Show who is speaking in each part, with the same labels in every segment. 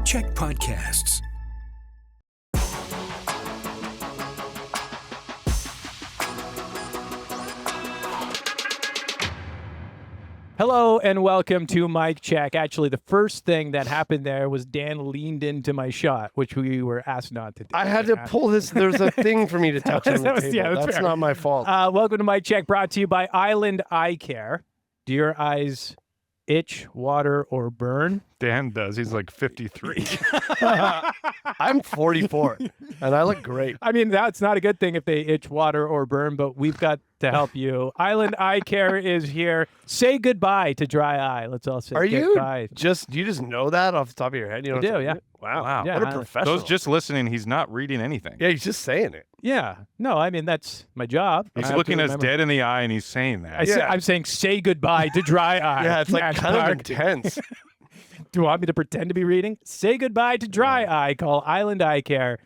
Speaker 1: CHEK Podcasts.
Speaker 2: Hello and welcome to Mic Check. Actually, the first thing that happened there was Dan leaned into my shot, which we were asked not to do.
Speaker 3: I had to pull this. There's a thing for me to touch on the table. That's not my fault.
Speaker 2: Welcome to Mic Check, brought to you by Island Eye Care. Do your eyes itch, water, or burn?
Speaker 4: Dan does. He's like 53.
Speaker 3: I'm 44, and I look great.
Speaker 2: I mean, that's not a good thing if they itch, water, or burn, but we've got to help you. Island Eye Care is here. Say goodbye to dry eye. Let's all say goodbye.
Speaker 3: Do you just know that off the top of your head? You
Speaker 2: I do, yeah.
Speaker 3: Wow.
Speaker 2: Yeah,
Speaker 3: what a professional.
Speaker 4: Those just listening, he's not reading anything.
Speaker 3: Yeah, he's just saying it.
Speaker 2: Yeah. No, I mean, that's my job.
Speaker 4: He's looking us dead in the eye and he's saying that.
Speaker 2: I'm saying say goodbye to dry eye.
Speaker 3: Yeah, it's like
Speaker 2: Nash
Speaker 3: kind
Speaker 2: Park.
Speaker 3: of intense.
Speaker 2: Do you want me to pretend to be reading? Say goodbye to dry eye. Call Island Eye Care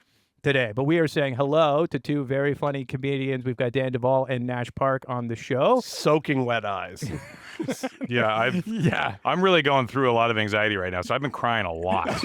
Speaker 2: today. But we are saying hello to two very funny comedians. We've got Dan Duvall and Nash Park on the show.
Speaker 3: Soaking wet eyes.
Speaker 4: I'm really going through a lot of anxiety right now, so I've been crying a lot.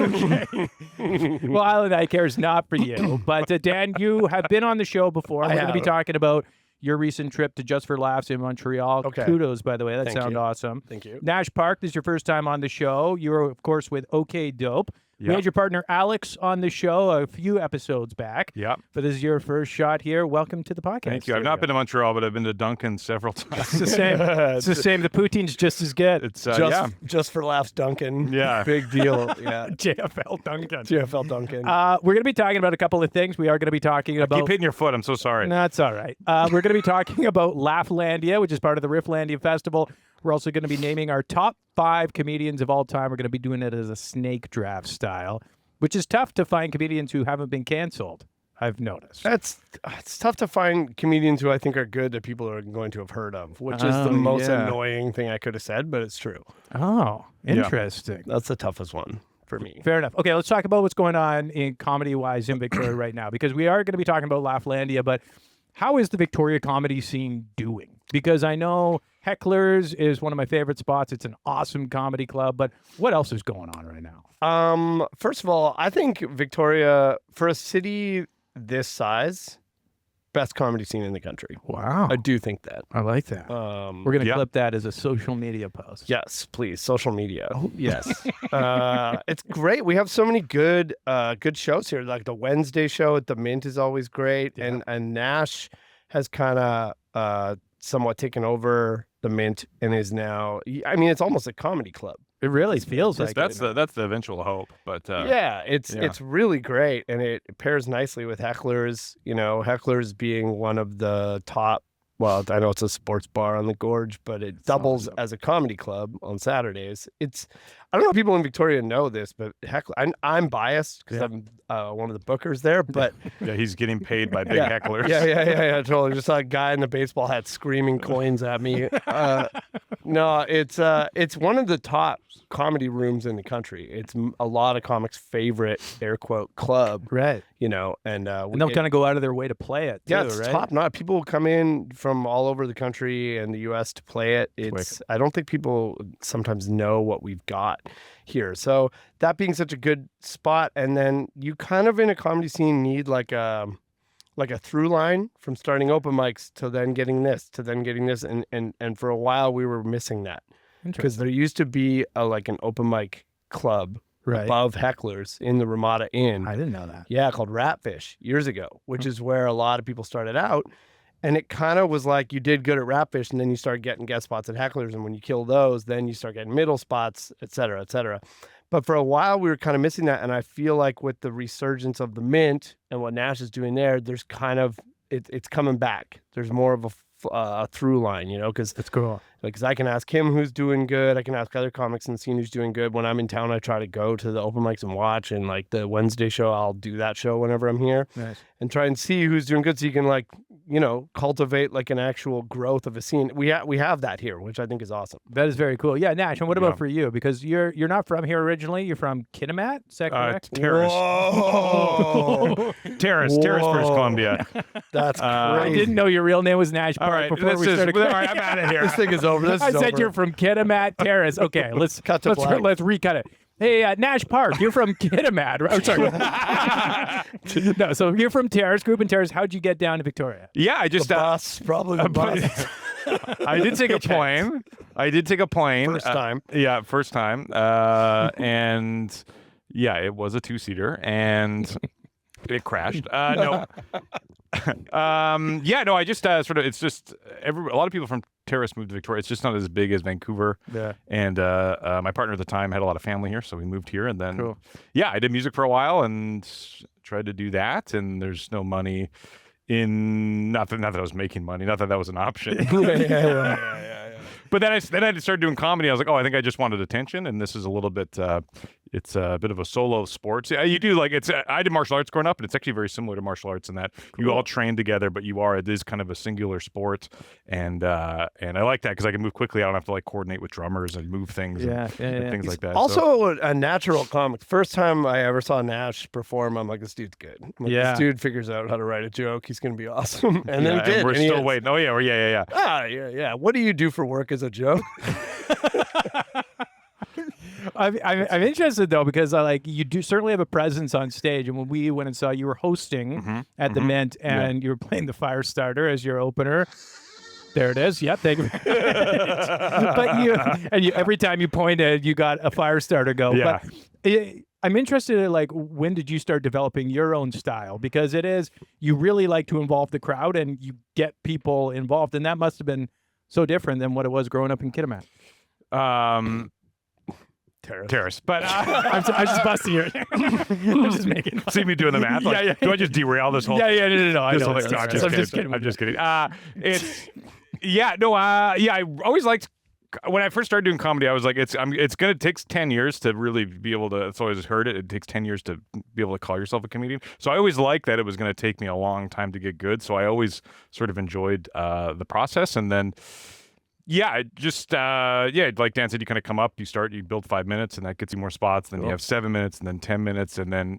Speaker 2: Well, Island Eye Care is not for you. But Dan, you have been on the show before. We're going to be talking about your recent trip to Just for Laughs in Montreal.
Speaker 3: Okay.
Speaker 2: Kudos, by the way. That
Speaker 3: Thank
Speaker 2: sounds
Speaker 3: you.
Speaker 2: awesome.
Speaker 3: Thank you.
Speaker 2: Nash Park, this is your first time on the show. You were, of course, with OK Dope. We had your partner Alex on the show a few episodes back.
Speaker 4: Yep.
Speaker 2: But this is your first shot here. Welcome to the podcast.
Speaker 4: Thank you. I've not been to Montreal, but I've been to Duncan several times.
Speaker 2: It's the same. It's the same. The poutine's just as good.
Speaker 4: It's
Speaker 3: Just for laughs, Duncan.
Speaker 4: Yeah.
Speaker 3: Big deal. Yeah.
Speaker 2: JFL Duncan.
Speaker 3: JFL Duncan.
Speaker 2: We're going to be talking about a couple of things. We are going to be talking about...
Speaker 4: Keep hitting your foot. I'm so sorry.
Speaker 2: No, it's all right. We're going to be talking about Lafflandia, which is part of the Rifflandia Festival. We're also going to be naming our top 5 comedians of all time. We're going to be doing it as a snake draft style, which is tough to find comedians who haven't been canceled, I've noticed.
Speaker 3: It's tough to find comedians who I think are good that people are going to have heard of, which is the most annoying thing I could have said, but it's true.
Speaker 2: Oh, interesting.
Speaker 3: That's the toughest one for me.
Speaker 2: Fair enough. Okay, let's talk about what's going on in comedy-wise in Victoria right now, because we are going to be talking about Lafflandia, but how is the Victoria comedy scene doing? Because I know Hecklers is one of my favorite spots. It's an awesome comedy club, but what else is going on right now?
Speaker 3: First of all, I think Victoria, for a city this size, best comedy scene in the country.
Speaker 2: Wow.
Speaker 3: I do think that.
Speaker 2: I like that. We're going to clip that as a social media post.
Speaker 3: Yes, please. Social media. Yes. It's great. We have so many good shows here. Like the Wednesday show at the Mint is always great. Yeah. And Nash has kind of somewhat taken over the Mint and is now, I mean, it's almost a comedy club.
Speaker 2: It really feels like
Speaker 4: that's the eventual hope, but
Speaker 3: it's really great, and it pairs nicely with Hecklers. You know, Hecklers being one of the top. Well, I know it's a sports bar on the Gorge, but it doubles as a comedy club on Saturdays. I don't know if people in Victoria know this, but I'm biased because I'm one of the bookers there. But
Speaker 4: he's getting paid by big hecklers.
Speaker 3: Yeah, totally. Just saw a guy in the baseball hat screaming coins at me. No, it's one of the top comedy rooms in the country. It's a lot of comics' favorite air quote club,
Speaker 2: right?
Speaker 3: You know, and
Speaker 2: they'll kind of go out of their way to play it.
Speaker 3: Yeah, it's top notch. People will come in from all over the country and the U.S. to play it. I don't think people sometimes know what we've got here. So that being such a good spot, and then you kind of in a comedy scene need like a through line from starting open mics to then getting this, and for a while we were missing that because there used to be an open mic club above Hecklers in the Ramada Inn.
Speaker 2: I didn't know that.
Speaker 3: Yeah, called Ratfish years ago, which is where a lot of people started out. And it kind of was like you did good at Ratfish, and then you start getting guest spots at Hecklers, and when you kill those, then you start getting middle spots, et cetera, et cetera. But for a while, we were kind of missing that, and I feel like with the resurgence of the Mint and what Nash is doing there, there's kind of it's coming back. There's more of a through line, you know, because
Speaker 2: that's cool.
Speaker 3: Because I can ask him who's doing good. I can ask other comics in the scene who's doing good. When I'm in town, I try to go to the open mics and watch. And like the Wednesday show, I'll do that show whenever I'm here.
Speaker 2: Nice.
Speaker 3: And try and see who's doing good so you can cultivate like an actual growth of a scene. We have that here, which I think is awesome.
Speaker 2: That is very cool. Yeah, Nash, and what about for you? Because you're not from here originally. You're from Kitimat, is that correct?
Speaker 4: Terrace.
Speaker 3: Whoa.
Speaker 4: Terrace, British Columbia.
Speaker 3: That's crazy.
Speaker 2: I didn't know your real name was Nash Park
Speaker 4: All right,
Speaker 2: before we started.
Speaker 4: All right, I'm out of here.
Speaker 3: This thing is over.
Speaker 2: I said you're from Kitimat Terrace. Okay, let's recut it. Hey, Nash Park, you're from Kitimat. Oh, sorry. No, so you're from Terrace, Group in Terrace. How'd you get down to Victoria?
Speaker 4: Yeah, I just
Speaker 3: Bus, probably the bus.
Speaker 4: I did take a plane.
Speaker 3: First time.
Speaker 4: Yeah, first time. And yeah, it was a 2-seater and it crashed. No. Yeah, no, I just sort of, it's just, a lot of people from Terrace moved to Victoria. It's just not as big as Vancouver.
Speaker 2: Yeah.
Speaker 4: And my partner at the time had a lot of family here, so we moved here. And then,
Speaker 2: Cool.
Speaker 4: yeah, I did music for a while and tried to do that. And there's no money in, not that I was making money, not that was an option.
Speaker 3: Yeah.
Speaker 4: But then I started doing comedy. I was like, oh, I think I just wanted attention, and this is a little bit. It's a bit of a solo sport. Yeah, you do like it's. I did martial arts growing up, and it's actually very similar to martial arts in that you all train together, but it is kind of a singular sport, and I like that because I can move quickly. I don't have to like coordinate with drummers and move things and things like that.
Speaker 3: Also a natural comic. First time I ever saw Nash perform, I'm like, this dude's good. I'm like,
Speaker 2: Yeah.
Speaker 3: This dude figures out how to write a joke. He's going to be awesome. And then he did.
Speaker 4: And we're
Speaker 3: and he
Speaker 4: still
Speaker 3: is.
Speaker 4: waiting. Oh yeah.
Speaker 3: Yeah. What do you do for work as a joke?
Speaker 2: I'm interested though because you do certainly have a presence on stage, and when we went and saw you were hosting at the Mint, and you were playing the Firestarter as your opener. There it is. Yep. Thank you. But every time you pointed, you got a Firestarter go.
Speaker 4: Yeah.
Speaker 2: But I'm interested in when did you start developing your own style? Because you really like to involve the crowd and you get people involved, and that must have been so different than what it was growing up in Kitimat.
Speaker 4: Terrace. But
Speaker 2: I'm just busting your. I'm just making.
Speaker 4: see me doing the math. Like,
Speaker 2: Yeah.
Speaker 4: Do I just derail this whole?
Speaker 2: No. I
Speaker 4: This
Speaker 2: know.
Speaker 4: whole
Speaker 2: It's
Speaker 4: thing?
Speaker 2: Terrace. I'm just kidding.
Speaker 4: I'm just kidding. It's yeah. No. Yeah. I always liked. When I first started doing comedy, I was like, it's gonna take 10 years to really be able to. That's always heard it. It takes 10 years to be able to call yourself a comedian. So I always liked that it was gonna take me a long time to get good. So I always sort of enjoyed the process, and then. Yeah, like Dan said, you kind of come up, you build 5 minutes, and that gets you more spots. Then you have 7 minutes, and then 10 minutes, and then,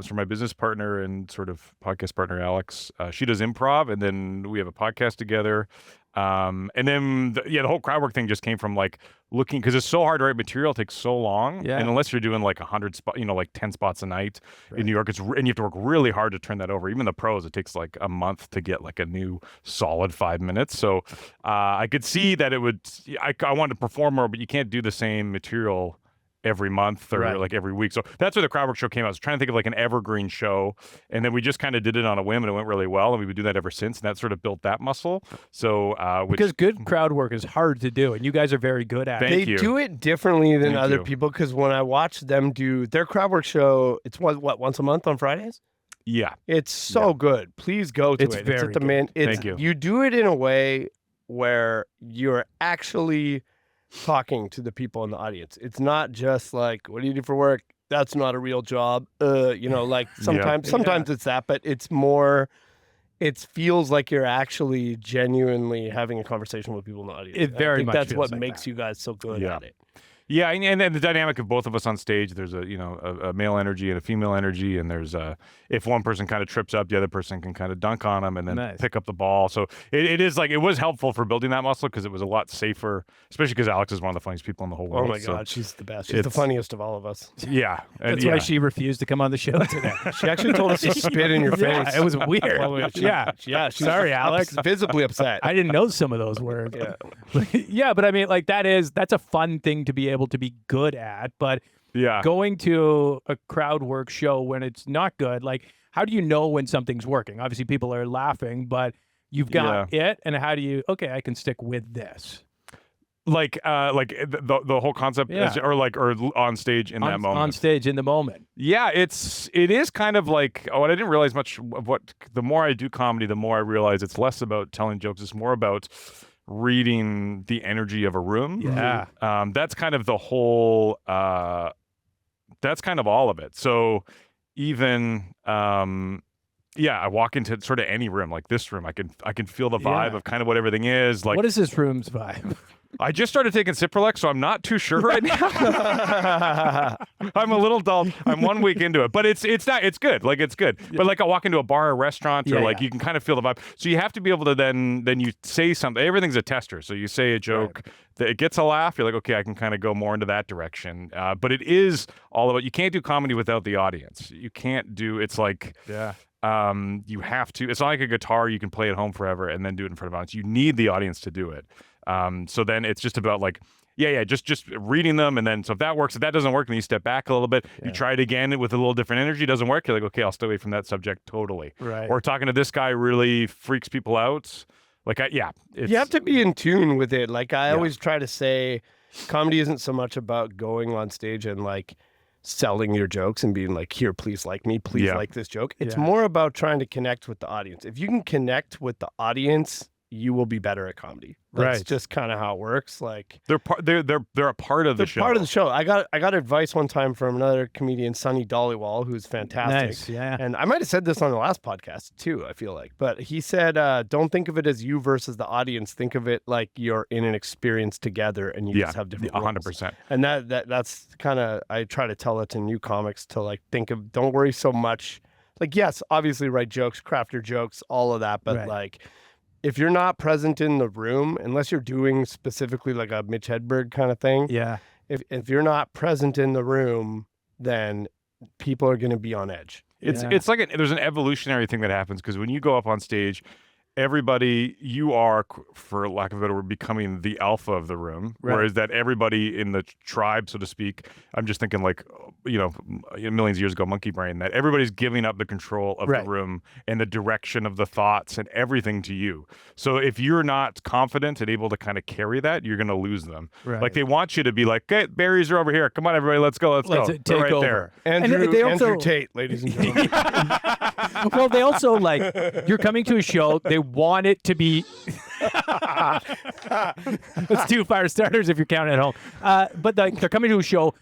Speaker 4: for my business partner and sort of podcast partner Alex, she does improv, and then we have a podcast together. And then the whole crowd work thing just came from like looking, because it's so hard to write material, it takes so long.
Speaker 2: Yeah.
Speaker 4: And unless you're doing like 100 spots, like 10 spots a night in New York, and you have to work really hard to turn that over. Even the pros, it takes like a month to get like a new solid 5 minutes. So I could see that it would, I wanted to perform more, but you can't do the same material every month or like every week. So that's where the crowd work show came out. I was trying to think of like an evergreen show, and then we just kind of did it on a whim, and it went really well, and we would do that ever since, and that sort of built that muscle. So
Speaker 2: because good crowd work is hard to do, and you guys are very good at it.
Speaker 3: They do it differently than other people, because when I watch them do their crowd work show, it's once a month on Fridays?
Speaker 4: Yeah.
Speaker 3: It's so good. Please go to it.
Speaker 2: Very
Speaker 3: it's at the
Speaker 2: good.
Speaker 3: Mint.
Speaker 4: Thank you.
Speaker 3: You do it in a way where you're actually talking to the people in the audience. It's not just like, what do you do for work? That's not a real job. Like sometimes it's that, but it's more, it feels like you're actually genuinely having a conversation with people in the audience.
Speaker 2: It very much
Speaker 3: that's
Speaker 2: feels
Speaker 3: what
Speaker 2: like
Speaker 3: makes
Speaker 2: that.
Speaker 3: you guys so good at it.
Speaker 4: Yeah, and then the dynamic of both of us on stage, there's a male energy and a female energy, and there's if one person kind of trips up, the other person can kind of dunk on them and then pick up the ball. So it is like, it was helpful for building that muscle, because it was a lot safer, especially because Alex is one of the funniest people in the whole world.
Speaker 3: Oh my God, she's the best. She's the funniest of all of us.
Speaker 4: Yeah.
Speaker 2: That's why she refused to come on the show today.
Speaker 3: She actually told us to spit in your face.
Speaker 2: Yeah, it was weird. Sorry, Alex.
Speaker 3: Visibly upset.
Speaker 2: I didn't know some of those words.
Speaker 3: Yeah.
Speaker 2: But I mean, like that's a fun thing to be able to be good at. But
Speaker 4: Yeah.
Speaker 2: going to a crowd work show when it's not good, like how do you know when something's working? Obviously, people are laughing, but you've got it, and how do you? Okay, I can stick with this.
Speaker 4: Like the whole concept, or on stage in that moment.
Speaker 2: On stage in the moment.
Speaker 4: Yeah, it is kind of like, I didn't realize much of what, the more I do comedy, the more I realize it's less about telling jokes, it's more about reading the energy of a room.
Speaker 2: Yeah.
Speaker 4: That's kind of the whole, that's kind of all of it. So even, I walk into sort of any room, like this room, I can feel the vibe of kind of what everything is. Like,
Speaker 2: what is this room's vibe?
Speaker 4: I just started taking Cipralex, so I'm not too sure right now. I'm a little dull. I'm 1 week into it, but it's good. Like it's good. But like I walk into a bar or restaurant, or like you can kind of feel the vibe. So you have to be able to then you say something. Everything's a tester. So you say a joke that it gets a laugh. You're like, okay, I can kind of go more into that direction. But it is all about, you can't do comedy without the audience. You can't do, it's like, you have to, it's not like a guitar you can play at home forever and then do it in front of an audience. You need the audience to do it. So then it's just about like, just reading them. And then, so if that works, if that doesn't work, then you step back a little bit. You try it again with a little different energy. Doesn't work. You're like, okay, I'll stay away from that subject totally.
Speaker 2: Right.
Speaker 4: Or talking to this guy really freaks people out. Like,
Speaker 3: you have to be in tune with it. Like I always try to say, comedy isn't so much about going on stage and like selling your jokes and being like, here, please like me, please like this joke. It's more about trying to connect with the audience. If you can connect with the audience, you will be better at comedy. That's just kind of how it works. Like
Speaker 4: they're a part of the show.
Speaker 3: Part of the show. I got advice one time from another comedian, Sonny Dollywall, who's fantastic.
Speaker 2: Nice, yeah.
Speaker 3: And I might have said this on the last podcast too, I feel like. But he said, don't think of it as you versus the audience. Think of it like you're in an experience together and you just have different roles.
Speaker 4: 100%.
Speaker 3: And that's kind of, I try to tell it to new comics to like don't worry so much. Like, yes, obviously write jokes, craft your jokes, all of that. But like, if you're not present in the room, unless you're doing specifically like a Mitch Hedberg kind of thing, if you're not present in the room, then people are going to be on edge.
Speaker 4: It's like there's an evolutionary thing that happens because when you go up on stage, everybody, you are, for lack of a better word, becoming the alpha of the room. Whereas that everybody in the tribe, so to speak, I'm just thinking like, millions of years ago, monkey brain, that everybody's giving up the control of the room and the direction of the thoughts and everything to you. So if you're not confident and able to kind of carry that, you're going to lose them. Like they want you to be like, okay, berries are over here. Come on, everybody, let's go. Let's go.
Speaker 2: Take over.
Speaker 4: There.
Speaker 3: Andrew Tate, ladies and gentlemen.
Speaker 2: Well, they also like, you're coming to a show, they want it to be let's do fire starters if you're counting at home, but like they're coming to a show,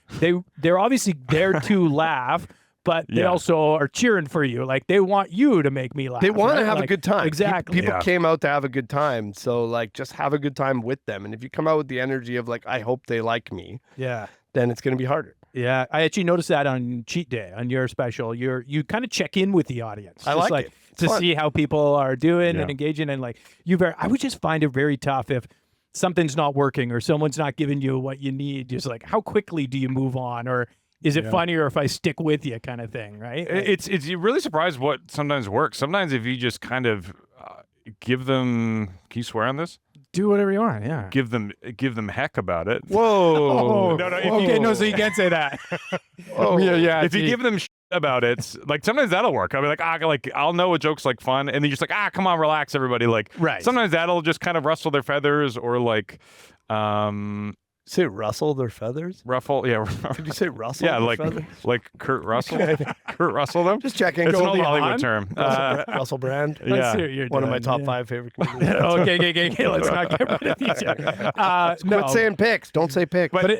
Speaker 2: they're obviously there to laugh, but they also are cheering for you. Like they want you to make me laugh.
Speaker 3: They want to have a good time.
Speaker 2: Exactly.
Speaker 3: People came out to have a good time, so like just have a good time with them. And if you come out with the energy of like, I hope they like me, then it's going to be harder.
Speaker 2: Yeah, I actually noticed that on Cheat Day, on your special. You kind of check in with the audience.
Speaker 3: I like it.
Speaker 2: To see how people are doing and engaging, and like I would just find it very tough if something's not working or someone's not giving you what you need. Just like, how quickly do you move on, or is it funnier if I stick with you, kind of thing, right? Like,
Speaker 4: it's you're really surprised what sometimes works. Sometimes if you just kind of give them, can you swear on this?
Speaker 2: Do whatever you want, yeah.
Speaker 4: Give them heck about it.
Speaker 2: Whoa.
Speaker 4: No,
Speaker 2: so you can't say that.
Speaker 4: If you give them about it, like sometimes that'll work. I'll be like, I'll know a joke's like fun, and then you're just like, come on, relax, everybody. Like, sometimes that'll just kind of rustle their feathers, or like,
Speaker 3: say rustle their feathers?
Speaker 4: Ruffle, yeah.
Speaker 3: Did you say rustle?
Speaker 4: Yeah,
Speaker 3: their feathers?
Speaker 4: like Kurt Russell. Kurt Russell them.
Speaker 3: Just checking.
Speaker 4: It's an old Hollywood term.
Speaker 3: Russell Brand.
Speaker 4: Yeah,
Speaker 3: one of my top 5 favorite comedians.
Speaker 2: Okay. Let's not get rid of these.
Speaker 3: Quit saying picks. Don't say picks.
Speaker 4: But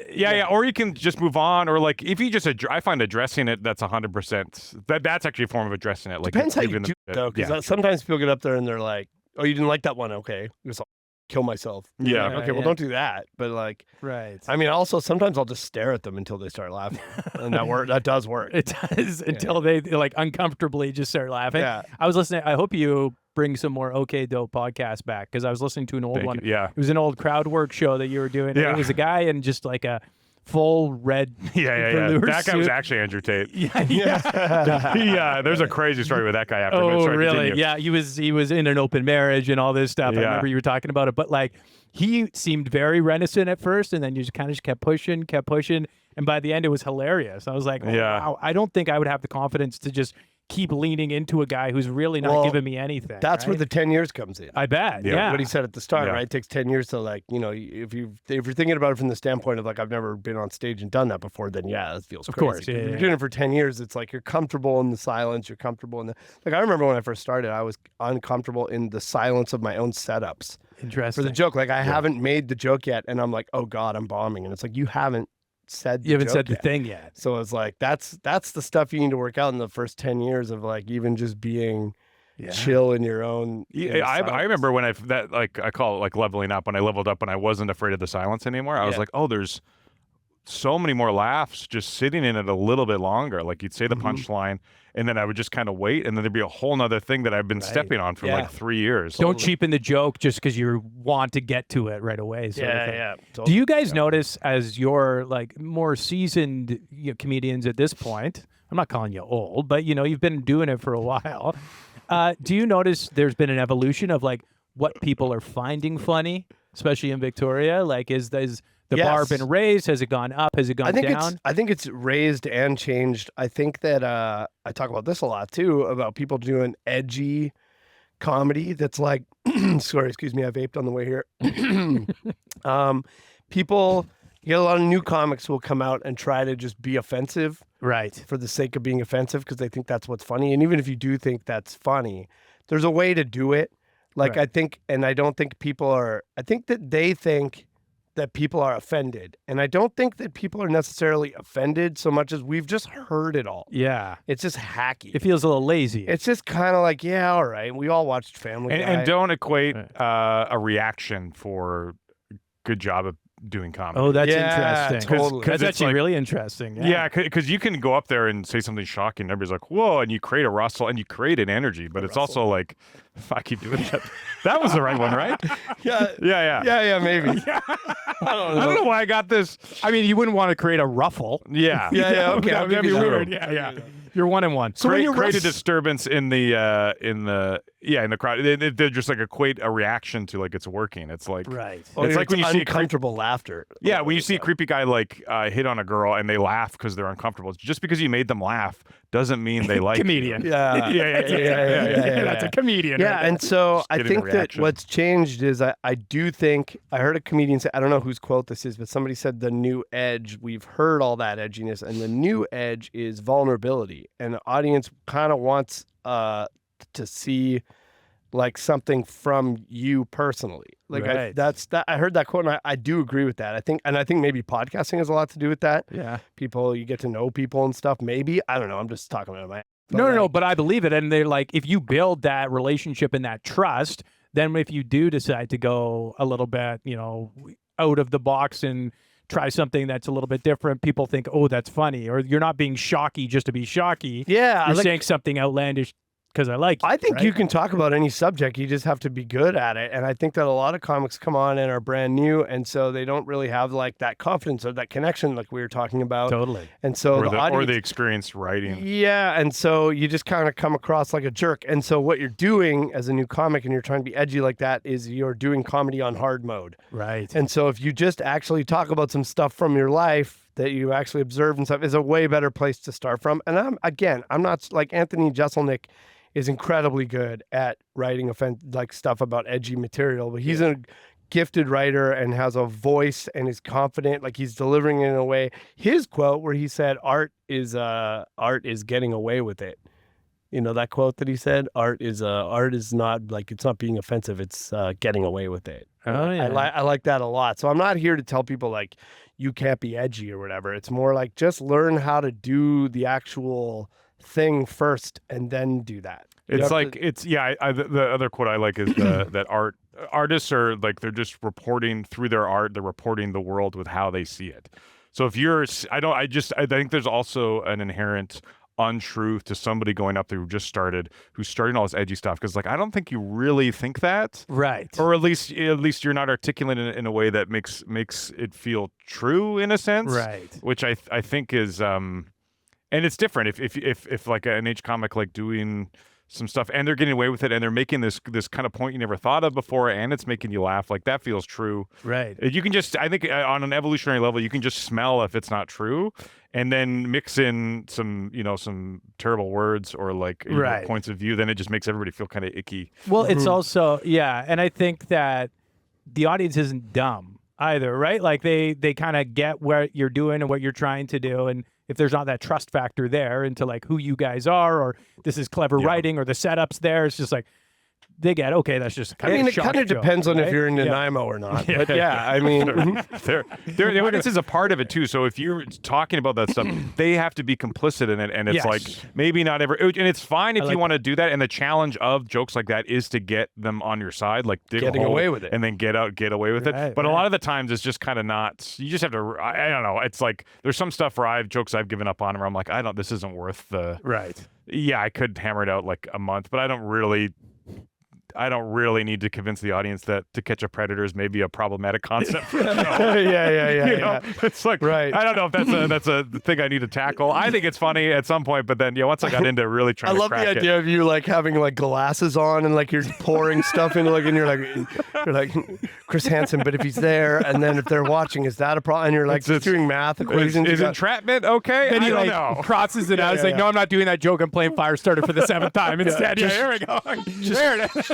Speaker 4: or you can just move on, or like if you just I find addressing it, that's 100%. That's actually a form of addressing it. Like
Speaker 3: depends how you do it, though, because sometimes people get up there and they're like, "Oh, you didn't like that one? Okay, I'll kill myself." Okay, well, don't do that. But like, I mean, also sometimes I'll just stare at them until they start laughing, and that does work.
Speaker 2: It does until they like uncomfortably just start laughing.
Speaker 3: Yeah.
Speaker 2: I was listening. I hope you bring some more OK Dope podcasts back, because I was listening to an old one.
Speaker 4: Yeah,
Speaker 2: it was an old crowd work show that you were doing.
Speaker 4: Yeah,
Speaker 2: it was a guy in just like a full red
Speaker 4: that
Speaker 2: suit.
Speaker 4: guy was actually Andrew Tate.
Speaker 2: Yeah.
Speaker 4: There's a crazy story with that guy after.
Speaker 2: Oh, really? Yeah, he was in an open marriage and all this stuff. I remember you were talking about it, but like he seemed very reticent at first, and then you just kind of kept pushing, and by the end it was hilarious. I was like, wow, I don't think I would have the confidence to just keep leaning into a guy who's really not giving me anything.
Speaker 3: That's where the 10 years comes in.
Speaker 2: I bet. Yeah.
Speaker 3: What he said at the start, right? It takes 10 years to like, if you're thinking about it from the standpoint of like, I've never been on stage and done that before, then it feels crazy.
Speaker 2: Of course.
Speaker 3: If you're doing it for 10 years, it's like you're comfortable in the silence, you're comfortable in like I remember when I first started, I was uncomfortable in the silence of my own setups.
Speaker 2: Interesting.
Speaker 3: For the joke. Like I haven't made the joke yet, and I'm like, oh God, I'm bombing. And it's like, you haven't said
Speaker 2: the thing yet.
Speaker 3: So it's like that's the stuff you need to work out in the first 10 years of like even just being chill in your own.
Speaker 4: Yeah, I remember when I call it like leveling up. When I leveled up, when I wasn't afraid of the silence anymore, I was like, oh, there's so many more laughs just sitting in it a little bit longer. Like you'd say the punchline, and then I would just kind of wait, and then there'd be a whole nother thing that I've been stepping on for like 3 years.
Speaker 2: Don't cheapen the joke just because you want to get to it right away.
Speaker 3: Totally.
Speaker 2: Do you guys notice, as you're like more seasoned comedians at this point? I'm not calling you old, but you've been doing it for a while. Do you notice there's been an evolution of like what people are finding funny, especially in Victoria? Like, is the bar been raised? Has it gone up? Has it gone down?
Speaker 3: I think it's raised and changed. I think that I talk about this a lot too, about people doing edgy comedy that's like, sorry, excuse me, I vaped on the way here. People, you get a lot of new comics who will come out and try to just be offensive.
Speaker 2: Right.
Speaker 3: For the sake of being offensive because they think that's what's funny. And even if you do think that's funny, there's a way to do it. Like I think, and I don't think people are, I think that they think that people are offended. And I don't think that people are necessarily offended so much as we've just heard it all.
Speaker 2: Yeah.
Speaker 3: It's just hacky.
Speaker 2: It feels a little lazy.
Speaker 3: It's just kind of like, yeah, all right. We all watched Family Guy.
Speaker 4: And don't equate a reaction for good job of doing comedy.
Speaker 2: Oh, that's interesting.
Speaker 3: Totally.
Speaker 2: That's actually really interesting.
Speaker 4: Yeah, because you can go up there and say something shocking. And everybody's like, whoa, and you create a rustle and you create an energy. But it's also like, if I keep doing that. That was the right one, right?
Speaker 3: Yeah, maybe.
Speaker 4: I don't know why I got this.
Speaker 2: I mean, you wouldn't want to create a ruffle.
Speaker 3: Yeah. Okay.
Speaker 2: That'd be weird. Yeah. You're 1 and 1.
Speaker 4: So create a disturbance in the crowd. They're just like equate a reaction to like it's working. It's like
Speaker 3: It's like when you see uncomfortable laughter.
Speaker 4: Yeah, when you see a creepy guy like hit on a girl and they laugh because they're uncomfortable. Just because you made them laugh doesn't mean they like
Speaker 2: comedian.
Speaker 4: You.
Speaker 3: Yeah.
Speaker 2: That's a comedian.
Speaker 3: Yeah,
Speaker 2: right
Speaker 3: and so I think that what's changed is I do think I heard a comedian say, I don't know whose quote this is, but somebody said the new edge. We've heard all that edginess, and the new edge is vulnerability. And the audience kind of wants to see like something from you personally. Like I heard that quote, and I do agree with that. I think maybe podcasting has a lot to do with that.
Speaker 2: Yeah,
Speaker 3: you get to know people and stuff. Maybe, I don't know. I'm just talking about my.
Speaker 2: No, but I believe it. And they're like, if you build that relationship and that trust, then if you do decide to go a little bit, out of the box and try something that's a little bit different, people think, oh, that's funny. Or you're not being shocky just to be shocky.
Speaker 3: Yeah.
Speaker 2: You're saying something outlandish because I like you.
Speaker 3: I think you can talk about any subject. You just have to be good at it. And I think that a lot of comics come on and are brand new. And so they don't really have like that confidence or that connection like we were talking about.
Speaker 2: Totally.
Speaker 3: And so
Speaker 4: or the experience writing.
Speaker 3: Yeah. And so you just kind of come across like a jerk. And so what you're doing as a new comic and you're trying to be edgy like that is you're doing comedy on hard mode.
Speaker 2: Right.
Speaker 3: And so if you just actually talk about some stuff from your life that you actually observed and stuff, is a way better place to start from. And I'm not like Anthony Jeselnik is incredibly good at writing stuff about edgy material, but he's a gifted writer and has a voice and is confident, like he's delivering it in a way. His quote where he said, art is getting away with it. You know that quote that he said, art is not like, it's not being offensive, it's getting away with it.
Speaker 2: Oh yeah.
Speaker 3: I like that a lot. So I'm not here to tell people like you can't be edgy or whatever. It's more like just learn how to do the actual thing first and then do that.
Speaker 4: It's like the other quote I like is that artists are like, they're just reporting through their art, they're reporting the world with how they see it. So if you're I think there's also an inherent untruth to somebody going up there who's starting all this edgy stuff, because like I don't think you really think that,
Speaker 2: right?
Speaker 4: Or at least you're not articulate in a way that makes it feel true in a sense,
Speaker 2: right?
Speaker 4: Which I think is and it's different if like an age comic like doing some stuff and they're getting away with it and they're making this kind of point you never thought of before and it's making you laugh, like that feels true,
Speaker 2: right?
Speaker 4: You can just, I think on an evolutionary level, you can just smell if it's not true and then mix in some terrible words or like points of view, then it just makes everybody feel kind of icky.
Speaker 2: Well, it's also, and I think that the audience isn't dumb either, right? Like they kind of get what you're doing and what you're trying to do, and if there's not that trust factor there into like who you guys are or this is clever writing or the setup's there, it's just like they get, okay, that's just
Speaker 3: I mean, it kind of depends on if you're in
Speaker 2: Yeah.
Speaker 3: Nanaimo or not. But yeah, I mean,
Speaker 4: the audience is a part of it too. So if you're talking about that stuff, they have to be complicit in it, and it's
Speaker 2: Yes.
Speaker 4: like maybe not every. And it's fine if
Speaker 2: like
Speaker 4: you want to do that. And the challenge of jokes like that is to get them on your side, like dig a
Speaker 3: Getting
Speaker 4: hole
Speaker 3: away with it.
Speaker 4: and then get away with
Speaker 2: Right,
Speaker 4: it. But a
Speaker 2: right.
Speaker 4: lot of the times it's just kind of not. You just have to. I don't know. It's like there's some stuff where jokes I've given up on where I'm like, this isn't worth the.
Speaker 2: Right.
Speaker 4: Yeah, I could hammer it out like a month, but I don't really need to convince the audience that To Catch a Predator is maybe a problematic concept.
Speaker 3: yeah.
Speaker 4: It's like,
Speaker 3: Right.
Speaker 4: I don't know if that's a thing I need to tackle. I think it's funny at some point, but then once I got into really
Speaker 3: I
Speaker 4: trying to
Speaker 3: love
Speaker 4: crack
Speaker 3: the
Speaker 4: it.
Speaker 3: idea of you like having like glasses on and like you're pouring stuff into like, and you're like Chris Hansen, but if he's there and then if they're watching, is that a problem? And you're like just doing math equations.
Speaker 4: Is
Speaker 3: You got-
Speaker 4: entrapment okay?
Speaker 2: Then
Speaker 4: I
Speaker 2: he
Speaker 4: don't
Speaker 2: like
Speaker 4: know.
Speaker 2: crosses it out. It's like,
Speaker 3: yeah.
Speaker 2: no, I'm not doing that joke. I'm playing Firestarter for the 7th time instead. Yeah, here we go. There it is.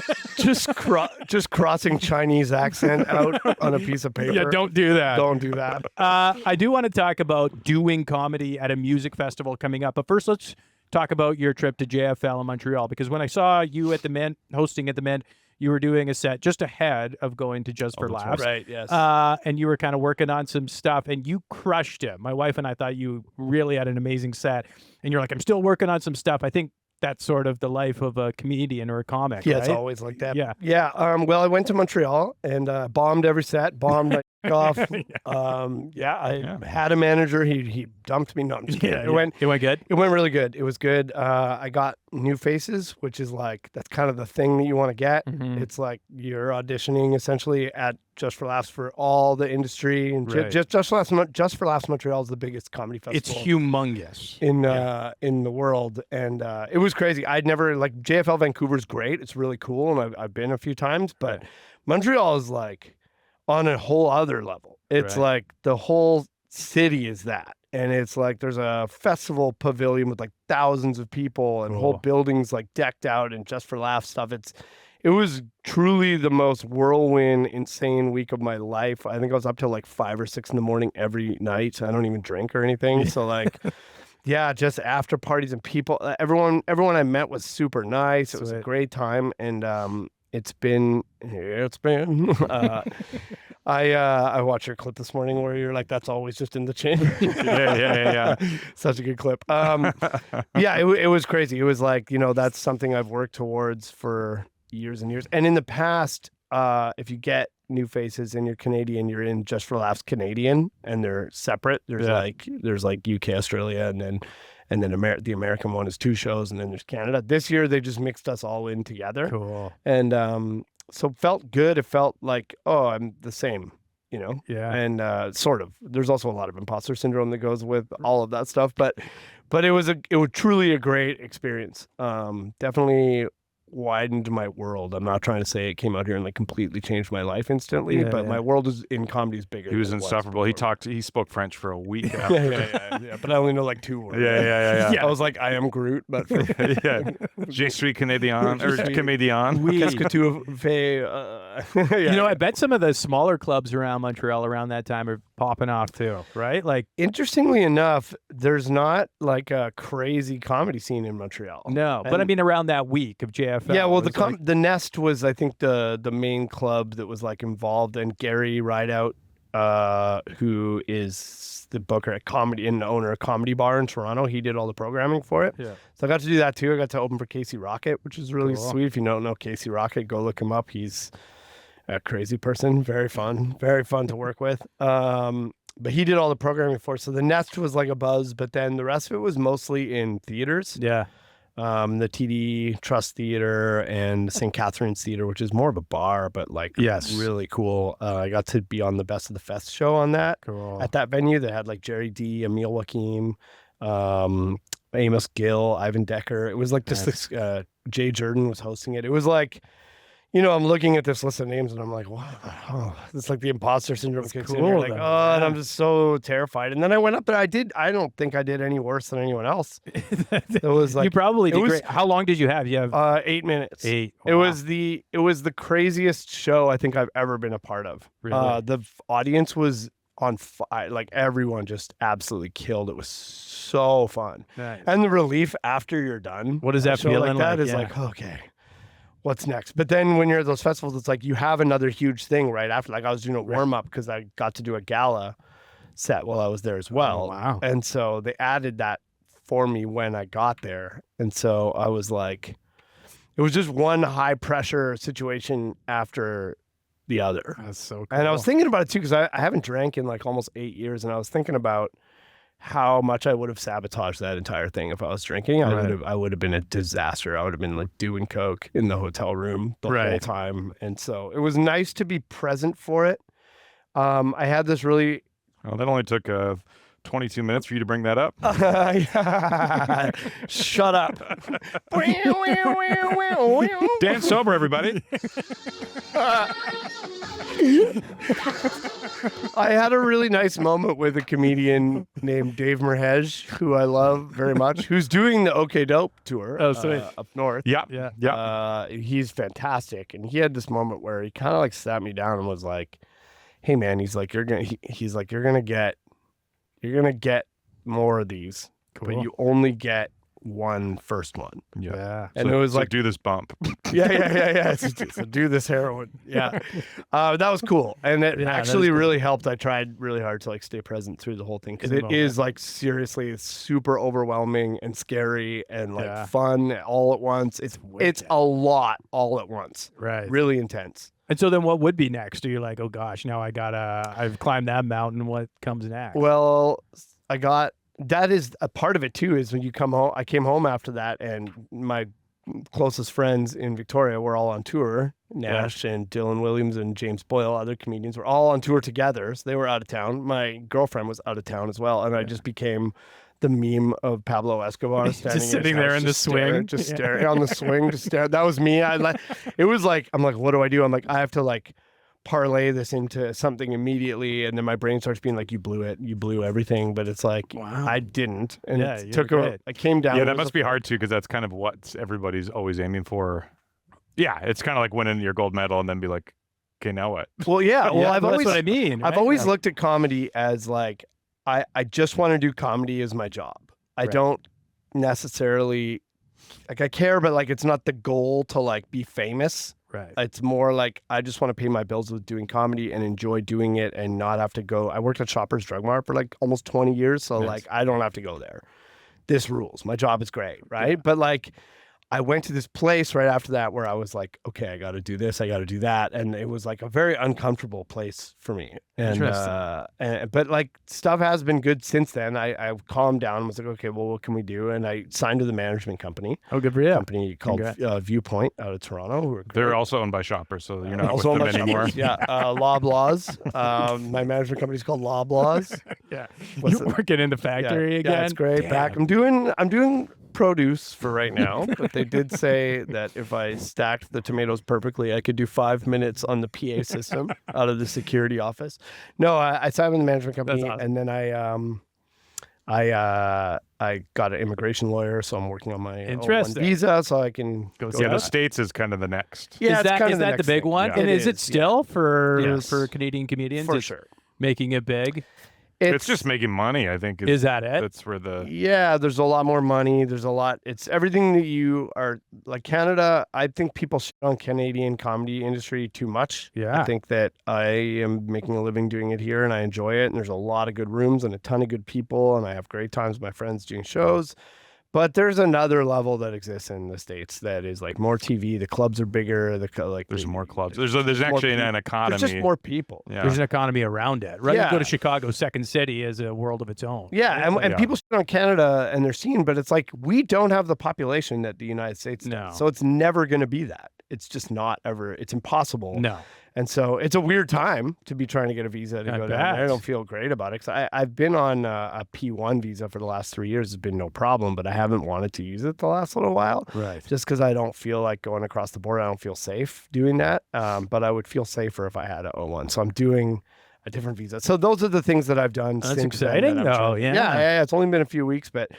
Speaker 3: just crossing Chinese accent out on a piece of paper.
Speaker 2: Yeah, don't do that.
Speaker 3: Don't do that.
Speaker 2: I do want to talk about doing comedy at a music festival coming up. But first, let's talk about your trip to JFL in Montreal. Because when I saw you at the Mint, hosting at the Mint, you were doing a set just ahead of going to Just for Laughs.
Speaker 3: Right, yes.
Speaker 2: And you were kind of working on some stuff, and you crushed it. My wife and I thought you really had an amazing set. And you're like, I'm still working on some stuff. I think that's sort of the life of a comedian or a comic,
Speaker 3: Yeah,
Speaker 2: right?
Speaker 3: it's always like that.
Speaker 2: Yeah.
Speaker 3: Yeah. Well, I went to Montreal and bombed every set, bombed my off. I had a manager. He dumped me. No, I'm just kidding.
Speaker 2: Yeah,
Speaker 3: It went
Speaker 2: good.
Speaker 3: It went really good. It was good. I got new faces, which is like, that's kind of the thing that you want to get.
Speaker 2: Mhm.
Speaker 3: It's like you're auditioning essentially at Just for Laughs for all the industry. And
Speaker 2: Right.
Speaker 3: Just for Laughs Montreal is the biggest comedy festival.
Speaker 2: It's humongous.
Speaker 3: In the world, and it was crazy. I'd never like JFL Vancouver's great. It's really cool, and I've been a few times, but Montreal is like on a whole other level. It's
Speaker 2: Right.
Speaker 3: like the whole city is that, and it's like there's a festival pavilion with like thousands of people and whole
Speaker 2: Cool.
Speaker 3: buildings like decked out and Just for Laughs stuff. It was truly the most whirlwind, insane week of my life. I think I was up till like 5 or 6 in the morning every night. I don't even drink or anything. So like, yeah, just after parties and people. Everyone I met was super nice. It was a
Speaker 2: Sweet.
Speaker 3: great time, and it's been. I watched your clip this morning where you're like, "That's always just in the chin."
Speaker 4: Yeah.
Speaker 3: Such a good clip. Yeah, it was crazy. It was like, that's something I've worked towards for years and years. And in the past, if you get new faces and you're Canadian, you're in Just for Laughs Canadian, and they're separate. There's like UK, Australia, and then the American one is 2 shows, and then there's Canada. This year they just mixed us all in together.
Speaker 2: Cool.
Speaker 3: And so it felt good. It felt like, oh, I'm the same,
Speaker 2: Yeah.
Speaker 3: and sort of. There's also a lot of imposter syndrome that goes with all of that stuff, but it was truly a great experience. Definitely widened my world. I'm not trying to say it came out here and like completely changed my life instantly,
Speaker 2: Yeah,
Speaker 3: but
Speaker 2: yeah.
Speaker 3: my world is in comedy is bigger.
Speaker 4: He was
Speaker 3: than it
Speaker 4: insufferable. He
Speaker 3: before.
Speaker 4: he spoke French for a week.
Speaker 3: Yeah, but I only know like 2 words.
Speaker 4: Yeah.
Speaker 3: I was like, I am Groot, but for
Speaker 4: Yeah. Je suis Canadien or Comédien.
Speaker 3: Qu'est-ce que tu fais?
Speaker 2: I bet some of the smaller clubs around Montreal around that time are popping off too, right? Like,
Speaker 3: Interestingly enough, there's not like a crazy comedy scene in Montreal.
Speaker 2: no, but I
Speaker 3: And-
Speaker 2: mean around that week of JFL.
Speaker 3: Yeah, well,
Speaker 2: it was
Speaker 3: the Nest was, I think, the main club that was like involved, and Gary Rideout, who is the booker at comedy and the owner of Comedy Bar in Toronto, he did all the programming for it.
Speaker 2: Yeah.
Speaker 3: So I got to do that too. I got to open for Casey Rocket, which is really
Speaker 2: Cool.
Speaker 3: sweet. If you don't know Casey Rocket, go look him up. He's a crazy person, very fun to work with. But he did all the programming for it. So the Nest was like a buzz, but then the rest of it was mostly in theaters.
Speaker 2: Yeah.
Speaker 3: The TD Trust Theater and St. Catherine's Theater, which is more of a bar, but like
Speaker 2: Yes.
Speaker 3: really cool. I got to be on the Best of the Fest show on that.
Speaker 2: Cool.
Speaker 3: At that venue, they had like Jerry D, Emil Wakim, Amos Gill, Ivan Decker. It was like just
Speaker 2: Nice.
Speaker 3: this, Jay Jordan was hosting it. It was like, I'm looking at this list of names and I'm like, wow, it's like the imposter syndrome kicks in. You're
Speaker 2: cool,
Speaker 3: like,
Speaker 2: though.
Speaker 3: and
Speaker 2: Yeah.
Speaker 3: I'm just so terrified. And then I went up there. I don't think I did any worse than anyone else. It was like,
Speaker 2: you probably
Speaker 3: it
Speaker 2: did
Speaker 3: was-
Speaker 2: great. How long did you have? You have
Speaker 3: 8 minutes.
Speaker 2: 8.
Speaker 3: It
Speaker 2: Wow.
Speaker 3: was the craziest show I think I've ever been a part of.
Speaker 2: Really?
Speaker 3: The audience was on fire. Like everyone just absolutely killed. It was so fun.
Speaker 2: Nice.
Speaker 3: And the relief after you're done.
Speaker 2: What is
Speaker 3: a
Speaker 2: that
Speaker 3: show
Speaker 2: feeling
Speaker 3: like? That
Speaker 2: like?
Speaker 3: is
Speaker 2: Yeah.
Speaker 3: like, okay, what's next? But then when you're at those festivals, it's like you have another huge thing right after. Like I was doing a warm up because I got to do a gala set while I was there as well.
Speaker 2: Oh, wow.
Speaker 3: And so they added that for me when I got there. And so I was like, it was just one high pressure situation after the other.
Speaker 2: That's so cool.
Speaker 3: And I was thinking about it too, because I haven't drank in like almost 8 years. And I was thinking about how much I would have sabotaged that entire thing if I was drinking. I would have been a disaster. I would have been like doing coke in the hotel room the whole time. And so it was nice to be present for it. I had this really...
Speaker 4: Well, that only took 22 minutes for you to bring that up.
Speaker 3: Shut up.
Speaker 4: Dan sober, everybody.
Speaker 3: I had a really nice moment with a comedian named Dave Merhej, who I love very much, who's doing the OK Dope tour up north.
Speaker 4: Yeah.
Speaker 3: He's fantastic. And he had this moment where he kind of like sat me down and was like, hey man, he's like, you're gonna get more of these, but you only get one first one.
Speaker 4: Yeah.
Speaker 3: And it was
Speaker 4: so
Speaker 3: like,
Speaker 4: do this bump.
Speaker 3: yeah. So do this heroin. Yeah. That was cool. And it actually really helped. I tried really hard to like stay present through the whole thing, because it is like seriously super overwhelming and scary and like fun all at once. It's a lot all at once.
Speaker 2: Right.
Speaker 3: Really intense.
Speaker 2: And so then what would be next? Are you like, oh gosh, now I've climbed that mountain. What comes next?
Speaker 3: Well, that is a part of it too, is when you come home. I came home after that, and my closest friends in Victoria were all on tour. Nash and Dylan Williams and James Boyle, other comedians, were all on tour together. So they were out of town. My girlfriend was out of town as well. And I just became the meme of Pablo Escobar standing
Speaker 2: just sitting there in the swing,
Speaker 3: just staring on the swing, just staring. That was me. It was like, I'm like, what do I do? I'm like, I have to like parlay this into something immediately, and then my brain starts being like, you blew everything. But it's like, wow, I didn't. And it took I came down.
Speaker 4: Yeah, that must be hard too, because that's kind of what everybody's always aiming for. Yeah, it's kind of like winning your gold medal and then be like, okay, now what?
Speaker 3: Well, yeah. Well,
Speaker 2: that's what I mean. Right?
Speaker 3: I've always looked at comedy as like, I just want to do comedy as my job. I don't necessarily like, I care, but like, it's not the goal to like be famous.
Speaker 2: Right.
Speaker 3: It's more like, I just want to pay my bills with doing comedy and enjoy doing it and not have to go. I worked at Shoppers Drug Mart for like almost 20 years. So like, I don't have to go there. This rules. My job is great. Right. Yeah. But like, I went to this place right after that where I was like, okay, I got to do this, I got to do that. And it was like a very uncomfortable place for me. And, but like, stuff has been good since then. I calmed down and was like, okay, well, what can we do? And I signed to the management company.
Speaker 2: Oh, good for you.
Speaker 3: Company called Viewpoint out of Toronto. Who are great.
Speaker 4: They're also owned by Shoppers, so you're not
Speaker 3: also
Speaker 4: with them anymore.
Speaker 3: Yeah, Loblaws. My management company is called Loblaws.
Speaker 2: Yeah. You're working in the factory again?
Speaker 3: Yeah, it's great. Damn. Back. I'm doing produce for right now, but they did say that if I stacked the tomatoes perfectly, I could do 5 minutes on the PA system out of the security office. No, I signed with the management company, and then I got an immigration lawyer, so I'm working on my O1 visa, so I can go.
Speaker 4: Yeah, the States is kind of the next.
Speaker 3: Yeah,
Speaker 2: is that the big one?
Speaker 3: Yeah.
Speaker 2: And is it still for Canadian comedians?
Speaker 3: For sure.
Speaker 2: Making it big?
Speaker 4: It's just making money, I think.
Speaker 2: Is that it?
Speaker 4: That's where the...
Speaker 3: Yeah, there's a lot more money. There's a lot. It's everything that you are... Like Canada, I think people shit on Canadian comedy industry too much.
Speaker 2: Yeah.
Speaker 3: I think that I am making a living doing it here, and I enjoy it. And there's a lot of good rooms and a ton of good people, and I have great times with my friends doing shows. But there's another level that exists in the States that is like more TV. The clubs are bigger.
Speaker 4: There's more clubs. There's actually an economy.
Speaker 3: There's just more people.
Speaker 2: Yeah. There's an economy around it. Right?
Speaker 3: Yeah.
Speaker 2: You go to Chicago, Second City is a world of its own.
Speaker 3: Yeah, and people shit on Canada and their scene, but it's like, we don't have the population that the United States does. So it's never going to be that. It's just not ever. It's impossible.
Speaker 2: No.
Speaker 3: And so it's a weird time to be trying to get a visa to go down there. I don't feel great about it, because I've been on a P1 visa for the last 3 years. It's been no problem, but I haven't wanted to use it the last little while.
Speaker 2: Right.
Speaker 3: Just because I don't feel like going across the border. I don't feel safe doing that. But I would feel safer if I had an O1. So I'm doing a different visa. So those are the things that I've done.
Speaker 2: That's
Speaker 3: since
Speaker 2: exciting, though.
Speaker 3: Yeah. It's only been a few weeks, but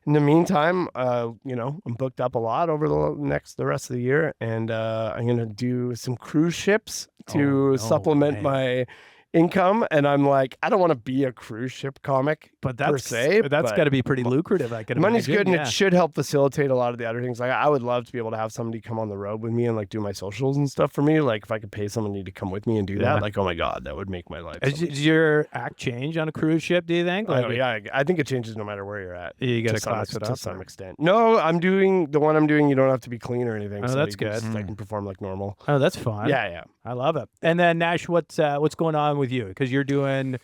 Speaker 3: in the meantime, I'm booked up a lot over the rest of the year, and I'm gonna do some cruise ships to supplement my income, and I'm like, I don't want to be a cruise ship comic,
Speaker 2: But
Speaker 3: per se.
Speaker 2: that's
Speaker 3: but
Speaker 2: got to be pretty lucrative. I can
Speaker 3: money's
Speaker 2: imagine.
Speaker 3: good, and
Speaker 2: Yeah.
Speaker 3: it should help facilitate a lot of the other things. Like, I would love to be able to have somebody come on the road with me and like do my socials and stuff for me. Like, if I could pay somebody to come with me and do
Speaker 2: Yeah.
Speaker 3: that, like, oh my god, that would make my life.
Speaker 2: Does your act change on a cruise ship? Do you think?
Speaker 3: Oh, yeah, I think it changes no matter where you're at.
Speaker 2: You got to
Speaker 3: some
Speaker 2: class it
Speaker 3: to
Speaker 2: up.
Speaker 3: some extent. No, I'm doing the one I'm doing. You don't have to be clean or anything.
Speaker 2: Oh,
Speaker 3: so
Speaker 2: that's
Speaker 3: you can
Speaker 2: good.
Speaker 3: just, I can perform like normal.
Speaker 2: Oh, that's fun.
Speaker 3: Yeah.
Speaker 2: I love it. And then Nash, what's going on with you? Because you're doing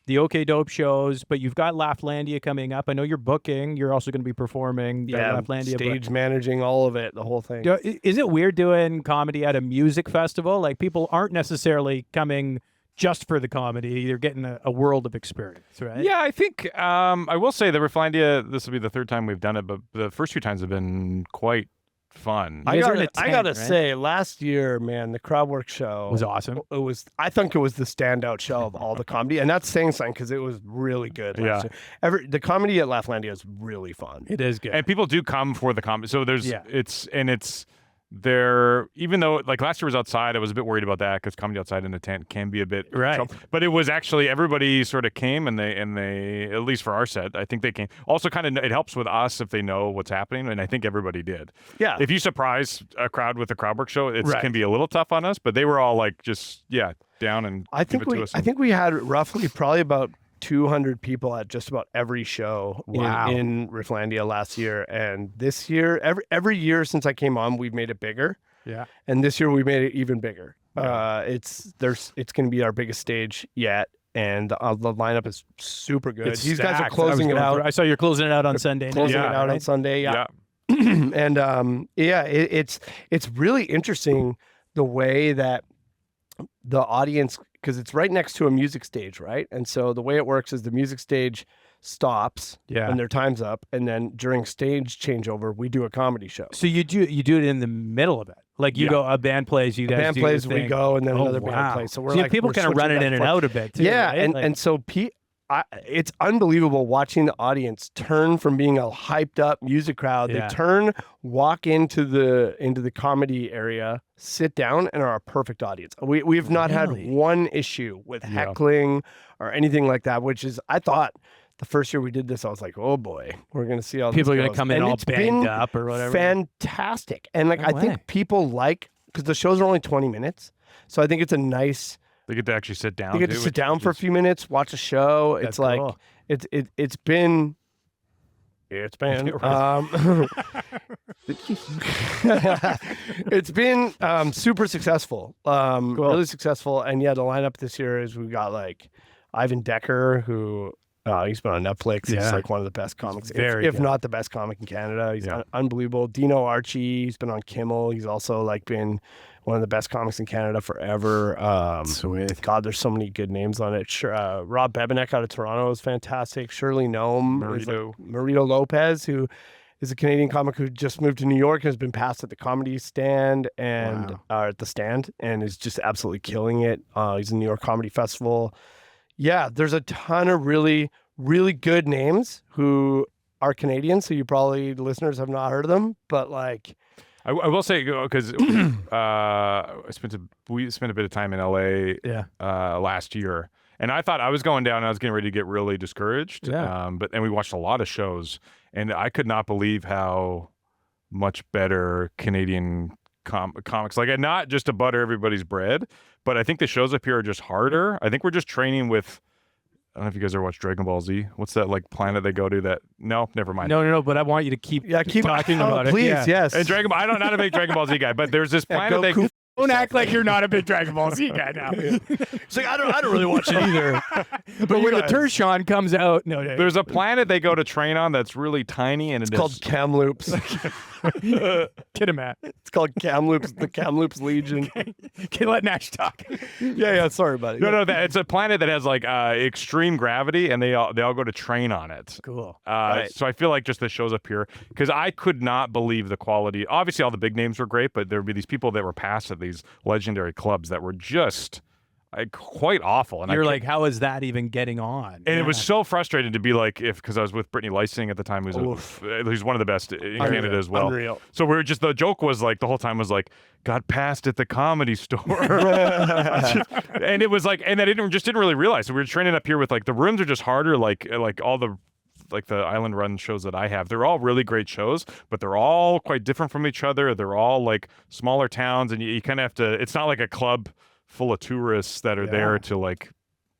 Speaker 2: the OK Dope shows, but you've got Lafflandia coming up. I know you're booking. You're also going to be performing at Lafflandia.
Speaker 3: Stage managing all of it, the whole thing.
Speaker 2: Is it weird doing comedy at a music festival? Like, people aren't necessarily coming just for the comedy. You're getting a world of experience, right?
Speaker 4: Yeah, I think I will say the Lafflandia, this will be the third time we've done it, but the first few times have been quite fun.
Speaker 2: You guys are in a
Speaker 3: I
Speaker 2: tent,
Speaker 3: gotta
Speaker 2: right?
Speaker 3: say, last year, man, the crowd work show
Speaker 2: Was awesome.
Speaker 3: It was. I think it was the standout show of all the comedy, and that's saying something because it was really good. Last year. The comedy at Lafflandia is really fun.
Speaker 2: It is good.
Speaker 4: And people do come for the comedy. So there's
Speaker 2: Yeah.
Speaker 4: it's there, even though like last year was outside, I was a bit worried about that because comedy outside in a tent can be a bit
Speaker 2: Right.
Speaker 4: trouble. But it was actually everybody sort of came and they at least for our set, I think they came. Also, kind of it helps with us if they know what's happening, and I think everybody did.
Speaker 3: Yeah.
Speaker 4: If you surprise a crowd with a crowd work show, it
Speaker 2: Right.
Speaker 4: can be a little tough on us. But they were all like just down and
Speaker 3: I think
Speaker 4: give it to
Speaker 3: we.
Speaker 4: us.
Speaker 3: I think we had roughly probably about 200 people at just about every show
Speaker 2: Wow.
Speaker 3: in Lafflandia last year, and this year, every year since I came on, we've made it bigger.
Speaker 2: Yeah.
Speaker 3: And this year we made it even bigger. It's going to be our biggest stage yet, and the lineup is super good.
Speaker 2: It's
Speaker 3: These guys are
Speaker 2: stacked.
Speaker 3: closing
Speaker 2: I was
Speaker 3: it
Speaker 2: going
Speaker 3: out.
Speaker 2: through- I saw you're closing it out on Sunday.
Speaker 3: Closing
Speaker 2: night,
Speaker 3: it out on
Speaker 2: right?
Speaker 3: Sunday.
Speaker 4: yeah.
Speaker 3: And it's really interesting the way that the audience, because it's right next to a music stage, right? And so the way it works is the music stage stops
Speaker 2: Yeah.
Speaker 3: when their time's up, and then during stage changeover, we do a comedy show.
Speaker 2: So you do it in the middle of it. Like you
Speaker 3: Yeah.
Speaker 2: go, a band plays, you guys
Speaker 3: Band
Speaker 2: do
Speaker 3: plays,
Speaker 2: your
Speaker 3: we
Speaker 2: thing.
Speaker 3: go, and then
Speaker 2: Oh,
Speaker 3: another
Speaker 2: wow.
Speaker 3: band plays. So we're
Speaker 2: you have
Speaker 3: like
Speaker 2: people
Speaker 3: we're
Speaker 2: kind of
Speaker 3: switching
Speaker 2: running
Speaker 3: back
Speaker 2: in
Speaker 3: and
Speaker 2: and
Speaker 3: forth.
Speaker 2: out a bit too.
Speaker 3: Yeah,
Speaker 2: right?
Speaker 3: and
Speaker 2: Like-
Speaker 3: and so it's unbelievable watching the audience turn from being a hyped up music crowd.
Speaker 2: Yeah.
Speaker 3: They turn, walk into the comedy area, sit down, and are a perfect audience. We've not had
Speaker 2: Really?
Speaker 3: one issue with heckling or anything like that. Which is, I thought the first year we did this, I was like, oh boy, we're gonna see how
Speaker 2: people are
Speaker 3: this
Speaker 2: going to
Speaker 3: goes.
Speaker 2: come in
Speaker 3: And
Speaker 2: all
Speaker 3: it's
Speaker 2: banged
Speaker 3: been
Speaker 2: up or whatever.
Speaker 3: fantastic. And like
Speaker 2: No
Speaker 3: I
Speaker 2: way.
Speaker 3: think people because the shows are only 20 minutes, so I think it's a nice.
Speaker 4: They get to actually sit down.
Speaker 3: You get to
Speaker 4: too,
Speaker 3: sit
Speaker 4: which
Speaker 3: down for a
Speaker 4: is-
Speaker 3: few minutes, watch a show.
Speaker 2: That's
Speaker 3: It's like
Speaker 2: cool.
Speaker 3: it's been it's been super successful, really successful. And yeah, the lineup this year is we got like Ivan Decker, who he's been on Netflix. He's
Speaker 2: Yeah.
Speaker 3: like one of the best comics,
Speaker 2: very
Speaker 3: if
Speaker 2: good.
Speaker 3: not the best comic in Canada. He's
Speaker 4: Yeah.
Speaker 3: unbelievable. Dino Archie, he's been on Kimmel. He's also like been one of the best comics in Canada forever.
Speaker 2: Sweet.
Speaker 3: God, there's so many good names on it. Sure, Rob Bebenek out of Toronto is fantastic. Shirley Nome, Marito Lopez, who is a Canadian comic who just moved to New York, has been passed at the Comedy Stand and at the Stand, and is just absolutely killing it. He's in the New York Comedy Festival. Yeah, there's a ton of really, really good names who are Canadian, so you probably, the listeners, have not heard of them, but like.
Speaker 4: I will say because we spent a bit of time in LA last year, and I thought I was going down and I was getting ready to get really discouraged.
Speaker 2: Yeah.
Speaker 4: And we watched a lot of shows, and I could not believe how much better Canadian comics, like, not just to butter everybody's bread, but I think the shows up here are just harder. I think we're just training with. I don't know if you guys ever watched Dragon Ball Z. What's that like planet they go to? That no, never mind.
Speaker 2: No, but I want you to keep talking about it.
Speaker 3: Please,
Speaker 2: Yeah.
Speaker 3: yes.
Speaker 4: And I'm not a big Dragon Ball Z guy, but there's this planet they.
Speaker 3: Goku.
Speaker 2: Don't act like you're not a big Dragon Ball Z guy now.
Speaker 3: It's like I don't really watch it either.
Speaker 2: But when the Tershon comes out,
Speaker 4: There's a planet they go to train on that's really tiny, and
Speaker 3: It's called Kamloops.
Speaker 2: Get him at.
Speaker 3: It's called Kamloops, the Kamloops Legion.
Speaker 2: Okay, let Nash talk.
Speaker 3: Yeah, sorry about it.
Speaker 4: No, it's a planet that has like extreme gravity, and they all go to train on it.
Speaker 2: Cool.
Speaker 3: Right.
Speaker 4: So I feel like just the shows up here, because I could not believe the quality. Obviously, all the big names were great, but there would be these people that were passed at these legendary clubs that were just quite awful. And
Speaker 2: You're like, how is that even getting on?
Speaker 4: and it was so frustrating to be like, because I was with Brittany Lysing at the time, who's one of the best in Canada as well.
Speaker 3: Unreal.
Speaker 4: So the joke was like, the whole time was like, got passed at the Comedy Store. And it was like, and I didn't really realize. So we were training up here with like, the rooms are just harder, like all the Island Run shows that I have. They're all really great shows, but they're all quite different from each other. They're all like smaller towns, and you kind of have to, it's not like a club full of tourists that are there to like,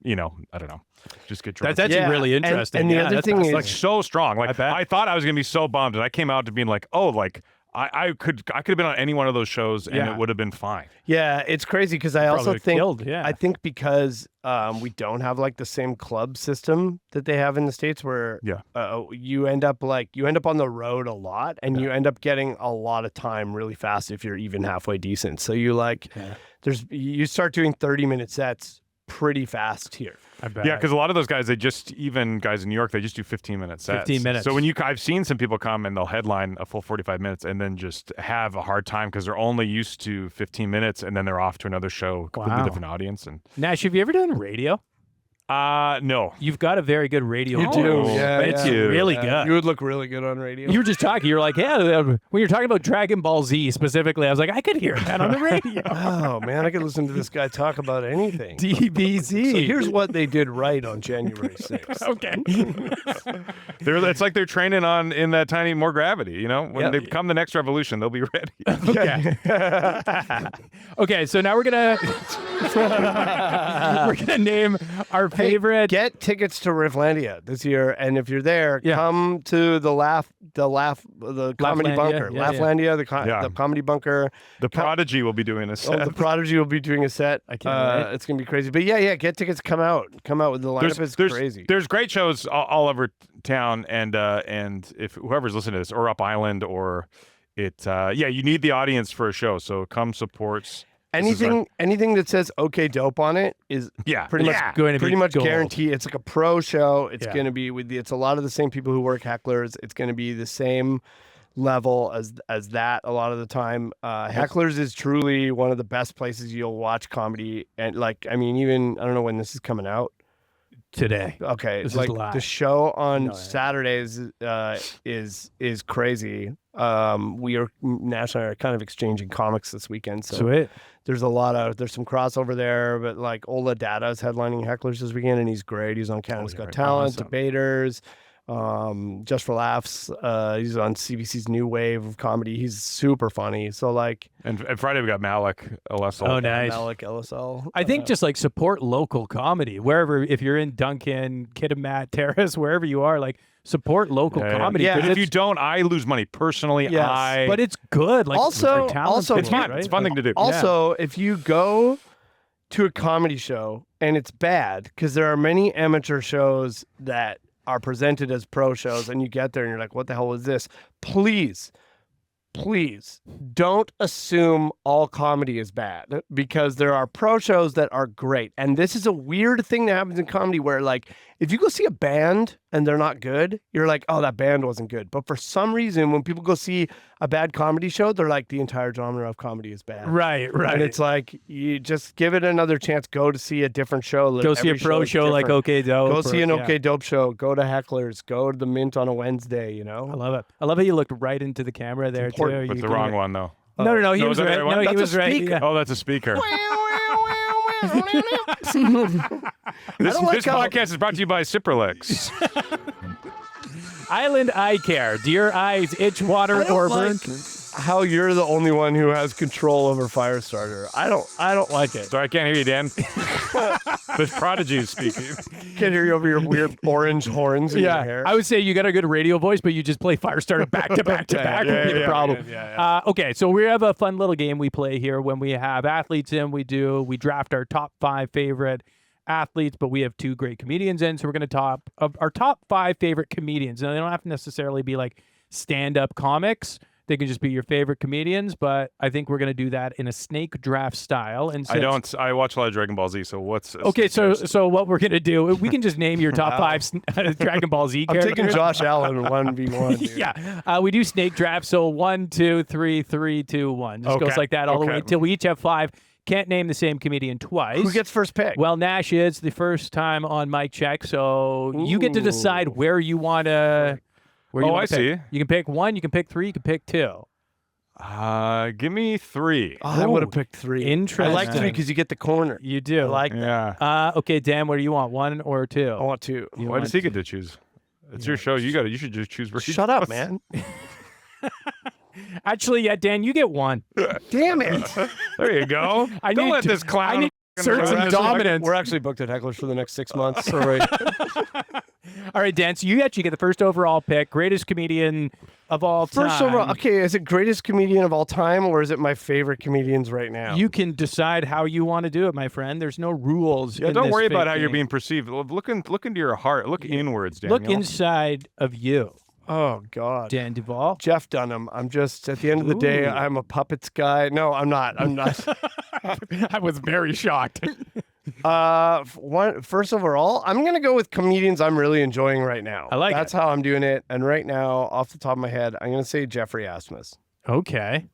Speaker 4: I don't know, just get drunk.
Speaker 2: That's actually really interesting.
Speaker 3: And the other thing is
Speaker 4: like so strong. Like I thought I was gonna be so bummed, and I came out to being like, oh, like I could have been on any one of those shows and it would have been fine.
Speaker 3: Yeah, it's crazy because I also think
Speaker 2: I
Speaker 3: think because we don't have like the same club system that they have in the States, where you end up on the road a lot, and you end up getting a lot of time really fast if you're even halfway decent. So you you start doing 30-minute sets pretty fast here.
Speaker 2: I bet.
Speaker 4: Yeah, because a lot of those guys, even guys in New York, they just do 15-minute sets.
Speaker 2: 15 minutes.
Speaker 4: So I've seen some people come and they'll headline a full 45 minutes and then just have a hard time because they're only used to 15 minutes, and then they're off to another show, completely different audience. And
Speaker 2: Nash, have you ever done radio?
Speaker 4: No.
Speaker 2: You've got a very good radio.
Speaker 3: You do. Yeah,
Speaker 2: it's really good.
Speaker 3: You would look really good on radio.
Speaker 2: You were just talking. You were like, when you're talking about Dragon Ball Z specifically, I was like, I could hear that on the radio.
Speaker 3: Oh, man, I could listen to this guy talk about anything.
Speaker 2: DBZ.
Speaker 3: So here's what they did right on January 6th.
Speaker 2: Okay.
Speaker 4: It's like they're training in that tiny more gravity, When they come the next revolution, they'll be ready.
Speaker 2: Okay. Okay, so now we're gonna name our favorite.
Speaker 3: Get tickets to Lafflandia this year, and if you're there, come to the Comedy Bunker. Lafflandia, the Comedy Bunker.
Speaker 4: The Prodigy will be doing a set.
Speaker 3: Oh, the Prodigy will be doing a set.
Speaker 2: I can't wait.
Speaker 3: It's gonna be crazy. But get tickets. Come out. With the lineup is crazy.
Speaker 4: There's great shows all over town, and if whoever's listening to this, or Up Island, or you need the audience for a show. So come support.
Speaker 3: Anything that says "Okay Dope" on it is pretty much guaranteed. It's like a pro show. It's going to be it's a lot of the same people who work Hecklers. It's going to be the same level as that a lot of the time. Hecklers is truly one of the best places you'll watch comedy, and I don't know when this is coming out.
Speaker 2: Today.
Speaker 3: Okay,
Speaker 2: this
Speaker 3: like
Speaker 2: is live.
Speaker 3: The show on Saturdays is crazy. Nash and I are kind of exchanging comics this weekend, so
Speaker 2: sweet.
Speaker 3: There's some crossover there, but like Ola Dada is headlining Hecklers this weekend, and he's great. He's on Canada's Got Talent,
Speaker 2: awesome.
Speaker 3: Debaters, Just for Laughs. He's on CBC's New Wave of Comedy. He's super funny. So
Speaker 4: and Friday we got Malik LSL.
Speaker 2: Oh, nice.
Speaker 3: Malik LSL.
Speaker 2: I think just support local comedy wherever. If you're in Duncan, Kitimat, Terrace, wherever you are, support local comedy.
Speaker 3: Yeah.
Speaker 4: If you don't, I lose money personally.
Speaker 2: Yes. But it's good.
Speaker 3: Also,
Speaker 4: it's fun.
Speaker 2: Right?
Speaker 4: It's a fun thing to do.
Speaker 3: Also, if you go to a comedy show and it's bad, because there are many amateur shows that are presented as pro shows, and you get there and you're like, what the hell is this? Please don't assume all comedy is bad, because there are pro shows that are great. And this is a weird thing that happens in comedy where if you go see a band and they're not good, you're like, oh, that band wasn't good. But for some reason, when people go see a bad comedy show, they're like, the entire genre of comedy is bad.
Speaker 2: Right.
Speaker 3: And it's like, you just give it another chance. Go to see a different show.
Speaker 2: Go see a pro show like OK Dope.
Speaker 3: Go see an OK Dope show. Go to Hecklers. Go to the Mint on a Wednesday,
Speaker 2: I love it. I love how you looked right into the camera there, too.
Speaker 4: But the wrong one, though.
Speaker 2: No. He was right. No, he was right. Yeah.
Speaker 4: Oh, that's a speaker. This podcast is brought to you by Cipralex.
Speaker 2: Island Eye Care. Do your eyes itch, water, or burn?
Speaker 3: How you're the only one who has control over Firestarter. I don't like it.
Speaker 4: Sorry, I can't hear you, Dan. This Prodigy is speaking.
Speaker 3: Can't hear you over your weird orange horns in your hair.
Speaker 2: I would say you got a good radio voice, but you just play Firestarter back to back to back. Would be the problem. Okay, so we have a fun little game we play here when we have athletes in. We draft our top 5 favorite athletes, but we have 2 great comedians in, so we're going to our top 5 favorite comedians. Now, they don't have to necessarily be stand-up comics. They can just be your favorite comedians, but I think we're going to do that in a snake draft style. And
Speaker 4: I watch a lot of Dragon Ball Z, so what's...
Speaker 2: Okay, so what we're going to do, we can just name your top 5 Dragon Ball Z characters.
Speaker 3: I'm taking Josh Allen 1v1.
Speaker 2: Yeah, we do snake draft, so 1, 2, 3, 3, 2, 1. Just goes like that all the way until we each have 5 can't name the same comedian twice.
Speaker 3: Who gets first pick?
Speaker 2: Well, Nash is the first time on mic check, so you get to decide where you want to.
Speaker 4: I see.
Speaker 2: You can pick 1, you can pick 3, you can pick 2.
Speaker 4: Give me 3.
Speaker 3: I would have picked 3.
Speaker 2: Interesting.
Speaker 3: I like 3 because you get the corner.
Speaker 2: You do.
Speaker 3: I like that.
Speaker 4: Yeah.
Speaker 2: Okay, Dan, what do you want? 1 or 2?
Speaker 3: I want 2.
Speaker 4: Why does he get to choose? It's your show. You should just choose.
Speaker 3: Shut up, man.
Speaker 2: Actually, yeah, Dan, you get 1.
Speaker 3: Damn it.
Speaker 4: There you go. Don't let this clown.
Speaker 2: I need assert some dominance.
Speaker 3: We're actually booked at Hecklers for the next 6 months. So right.
Speaker 2: All right, Dan, so you actually get the first overall pick, greatest comedian of all time.
Speaker 3: First overall, okay, is it greatest comedian of all time or is it my favorite comedians right now?
Speaker 2: You can decide how you want to do it, my friend. There's no rules.
Speaker 4: Yeah,
Speaker 2: in
Speaker 4: don't
Speaker 2: this
Speaker 4: worry about
Speaker 2: big
Speaker 4: how you're
Speaker 2: game.
Speaker 4: being perceived. Look into your heart. Look inwards, Daniel.
Speaker 2: Look inside of you,
Speaker 3: Oh, God.
Speaker 2: Dan Duvall.
Speaker 3: Jeff Dunham. I'm just, at the end of the day,
Speaker 2: Ooh.
Speaker 3: I'm a puppets guy. No, I'm not. I'm not.
Speaker 2: I was very shocked.
Speaker 3: First overall, I'm going to go with comedians I'm really enjoying right now.
Speaker 2: I like
Speaker 3: That's how I'm doing it. And right now, off the top of my head, I'm going to say Jeffrey Asmus.
Speaker 2: Okay.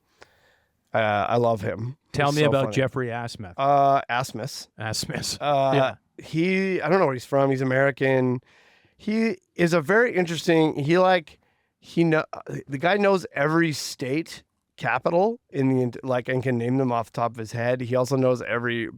Speaker 3: I love him.
Speaker 2: Tell
Speaker 3: He's
Speaker 2: me
Speaker 3: so
Speaker 2: about
Speaker 3: funny.
Speaker 2: Jeffrey Asmus.
Speaker 3: Asmus.
Speaker 2: Asmus.
Speaker 3: I don't know where he's from. He's American. He is a very interesting. The guy knows every state capital in the and can name them off the top of his head. He also knows every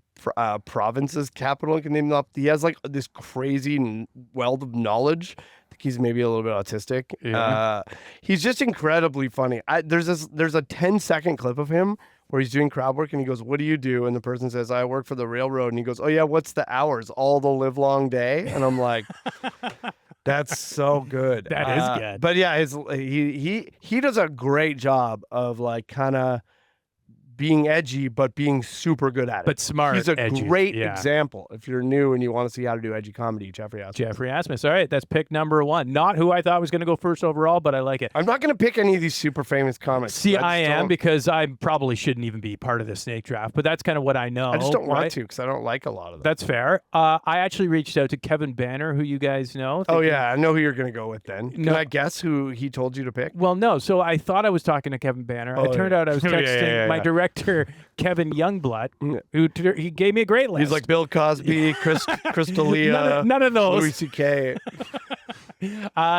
Speaker 3: province's capital and can name them off. He has like this crazy wealth of knowledge. I think he's maybe a little bit autistic.
Speaker 4: Yeah.
Speaker 3: He's just incredibly funny. There's a 10-second clip of him where he's doing crowd work and he goes, "What do you do?" And the person says, "I work for the railroad." And he goes, "Oh yeah, what's the hours? All the live long day?" And I'm like, that's so good.
Speaker 2: That is good.
Speaker 3: But yeah, he does a great job of like kind of being edgy, but being super good at it.
Speaker 2: But smart,
Speaker 3: He's a
Speaker 2: edgy,
Speaker 3: great
Speaker 2: yeah.
Speaker 3: example. If you're new and you want to see how to do edgy comedy, Jeffrey Asmus.
Speaker 2: Jeffrey Asmus. All right, that's pick number 1. Not who I thought was going to go first overall, but I like it.
Speaker 3: I'm not going to pick any of these super famous comics.
Speaker 2: See, I
Speaker 3: just
Speaker 2: am
Speaker 3: don't-
Speaker 2: because I probably shouldn't even be part of the snake draft, but that's kind of what I know.
Speaker 3: I just don't
Speaker 2: right?
Speaker 3: want to because I don't like a lot of them.
Speaker 2: That's fair. I actually reached out to Kevin Banner, who you guys know.
Speaker 3: Oh
Speaker 2: thinking-
Speaker 3: yeah, I know who you're going to go with then. Can
Speaker 2: No.
Speaker 3: I guess who he told you to pick?
Speaker 2: Well, no. So I thought I was talking to Kevin Banner.
Speaker 3: Oh,
Speaker 2: it turned out I was
Speaker 4: Yeah,
Speaker 2: texting my
Speaker 4: yeah.
Speaker 2: director, Kevin Youngblood, who he gave me a great list.
Speaker 3: He's like Bill Cosby, Crystalia,
Speaker 2: none of those.
Speaker 3: Louis C.K.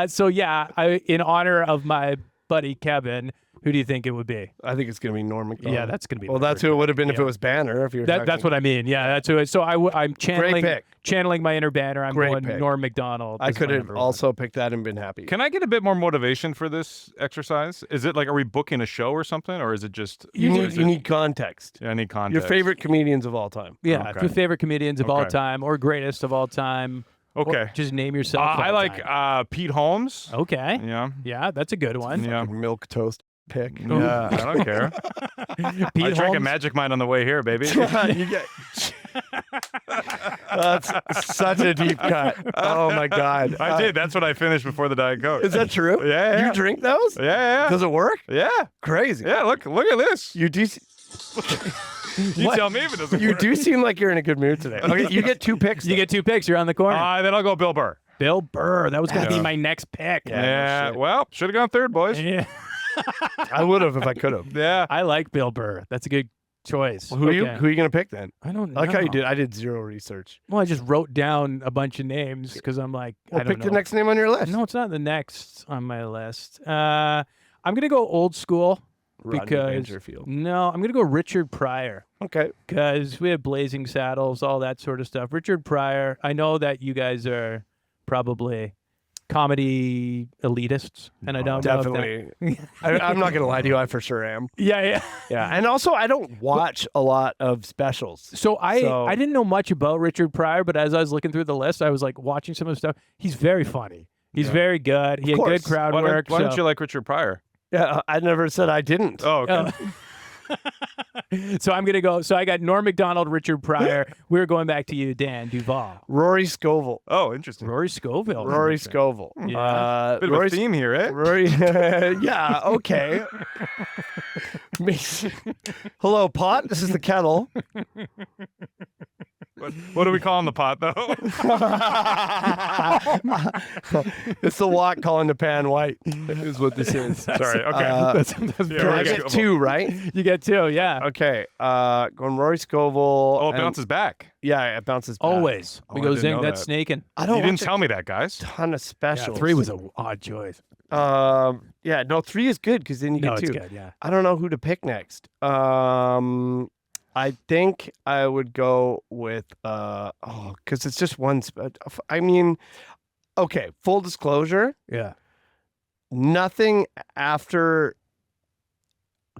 Speaker 2: So yeah, in honor of my buddy Kevin, who do you think it would be?
Speaker 3: I think it's going to be Norm Macdonald.
Speaker 2: Yeah, that's going to be.
Speaker 3: Well,
Speaker 2: my
Speaker 3: that's
Speaker 2: first
Speaker 3: who it would have been if
Speaker 2: Yeah.
Speaker 3: it was Banner. If you were
Speaker 2: That's what I mean. Yeah, that's who. So I'm channeling
Speaker 3: pick.
Speaker 2: channeling my inner Banner. I'm
Speaker 3: Great
Speaker 2: going
Speaker 3: pick.
Speaker 2: Norm Macdonald.
Speaker 3: I
Speaker 2: is
Speaker 3: could
Speaker 2: my
Speaker 3: have
Speaker 2: number one.
Speaker 3: also picked that and been happy.
Speaker 4: Can I get a bit more motivation for this exercise? Is it like, are we booking a show or something, or is it just
Speaker 3: You need context.
Speaker 4: Yeah, I need context.
Speaker 3: Your favorite comedians of all time.
Speaker 2: Yeah,
Speaker 4: Okay.
Speaker 2: your favorite comedians of all
Speaker 4: Okay.
Speaker 2: time or greatest of all time.
Speaker 4: Okay.
Speaker 2: Or just name yourself.
Speaker 4: I
Speaker 2: all
Speaker 4: like
Speaker 2: time.
Speaker 4: Pete Holmes.
Speaker 2: Okay.
Speaker 4: Yeah.
Speaker 2: Yeah, that's a good one.
Speaker 4: Yeah.
Speaker 3: Milk toast pick.
Speaker 4: Yeah, I don't care.
Speaker 2: Pete
Speaker 4: I drank a
Speaker 2: Holmes.
Speaker 4: Magic Mind on the way here, baby.
Speaker 3: You get- That's such a deep cut. Oh my god.
Speaker 4: I did. That's what I finished before the Diet Coke.
Speaker 3: Is that true?
Speaker 4: Yeah.
Speaker 3: You drink those?
Speaker 4: Yeah.
Speaker 3: Does it work?
Speaker 4: Yeah.
Speaker 3: Crazy.
Speaker 4: Yeah. Look at this.
Speaker 3: You do.
Speaker 4: You tell me if it doesn't
Speaker 3: You
Speaker 4: work.
Speaker 3: do seem like you're in a good mood today. Okay, you get 2 picks.
Speaker 2: You get 2 picks. You're on the corner.
Speaker 4: Then I'll go Bill Burr.
Speaker 2: Bill Burr. That was going to be
Speaker 4: Yeah.
Speaker 2: my next pick.
Speaker 3: Yeah. shit.
Speaker 4: Well, should have gone third, boys.
Speaker 2: Yeah.
Speaker 3: I would have if I could have.
Speaker 4: Yeah.
Speaker 2: I like Bill Burr. That's a good choice.
Speaker 3: Who are you
Speaker 2: Okay.
Speaker 3: gonna pick then?
Speaker 2: I don't know.
Speaker 3: I like how you did. I did zero research.
Speaker 2: Well, I just wrote down a bunch of names because I'm like,
Speaker 3: Well,
Speaker 2: I don't
Speaker 3: pick
Speaker 2: know.
Speaker 3: the next name on your list.
Speaker 2: No, it's not the next on my list. I'm going to go old school
Speaker 3: Rodney
Speaker 2: because
Speaker 3: Dangerfield.
Speaker 2: no, I'm going to go Richard Pryor
Speaker 3: Okay.
Speaker 2: because we have Blazing Saddles, all that sort of stuff. Richard Pryor. I know that you guys are probably comedy elitists, and I don't know. If
Speaker 3: Definitely. I'm not gonna lie to you. I for sure am.
Speaker 2: yeah.
Speaker 3: Yeah, and also I don't watch a lot of specials.
Speaker 2: So I didn't know much about Richard Pryor, but as I was looking through the list, I was like watching some of the stuff. He's very funny. He's very good. He had good
Speaker 3: course.
Speaker 2: crowd
Speaker 4: Why
Speaker 2: work.
Speaker 4: don't
Speaker 2: so-
Speaker 4: you like Richard Pryor?
Speaker 3: Yeah, I never said I didn't.
Speaker 4: Oh, okay.
Speaker 2: So I'm gonna go. So I got Norm Macdonald, Richard Pryor. We're going back to you, Dan Duvall,
Speaker 3: Rory Scovel.
Speaker 4: Oh, interesting.
Speaker 2: Rory Scovel.
Speaker 3: Rory Scovel.
Speaker 2: Yeah.
Speaker 4: Bit of
Speaker 3: Rory
Speaker 4: a theme here, eh?
Speaker 3: Rory. Yeah. Okay. Hello, pot. This is the kettle.
Speaker 4: What do we call in the pot, though?
Speaker 3: It's the wok calling the pan white. Is what this is.
Speaker 4: Sorry. Okay.
Speaker 2: That's
Speaker 3: Can
Speaker 4: we're
Speaker 3: I
Speaker 4: good.
Speaker 3: get two, right?
Speaker 2: you get two, yeah.
Speaker 3: Okay. Going Rory Scovel.
Speaker 4: Oh, it
Speaker 3: and-
Speaker 4: bounces back.
Speaker 3: Yeah, it bounces back.
Speaker 2: Always.
Speaker 4: Oh,
Speaker 2: We
Speaker 4: I
Speaker 2: go
Speaker 4: didn't
Speaker 2: zing,
Speaker 4: know
Speaker 2: that's
Speaker 4: that.
Speaker 2: snaking.
Speaker 3: I don't
Speaker 4: You didn't
Speaker 3: watch
Speaker 4: tell me that, guys.
Speaker 3: a ton of
Speaker 2: Yeah,
Speaker 3: specials.
Speaker 2: 3 was an odd choice.
Speaker 3: Yeah, no, 3 is good because then you
Speaker 2: No,
Speaker 3: get
Speaker 2: it's
Speaker 3: 2.
Speaker 2: good, yeah.
Speaker 3: I don't know who to pick next. I think I would go with because it's just one. I mean, okay. Full disclosure,
Speaker 2: Yeah.
Speaker 3: nothing after.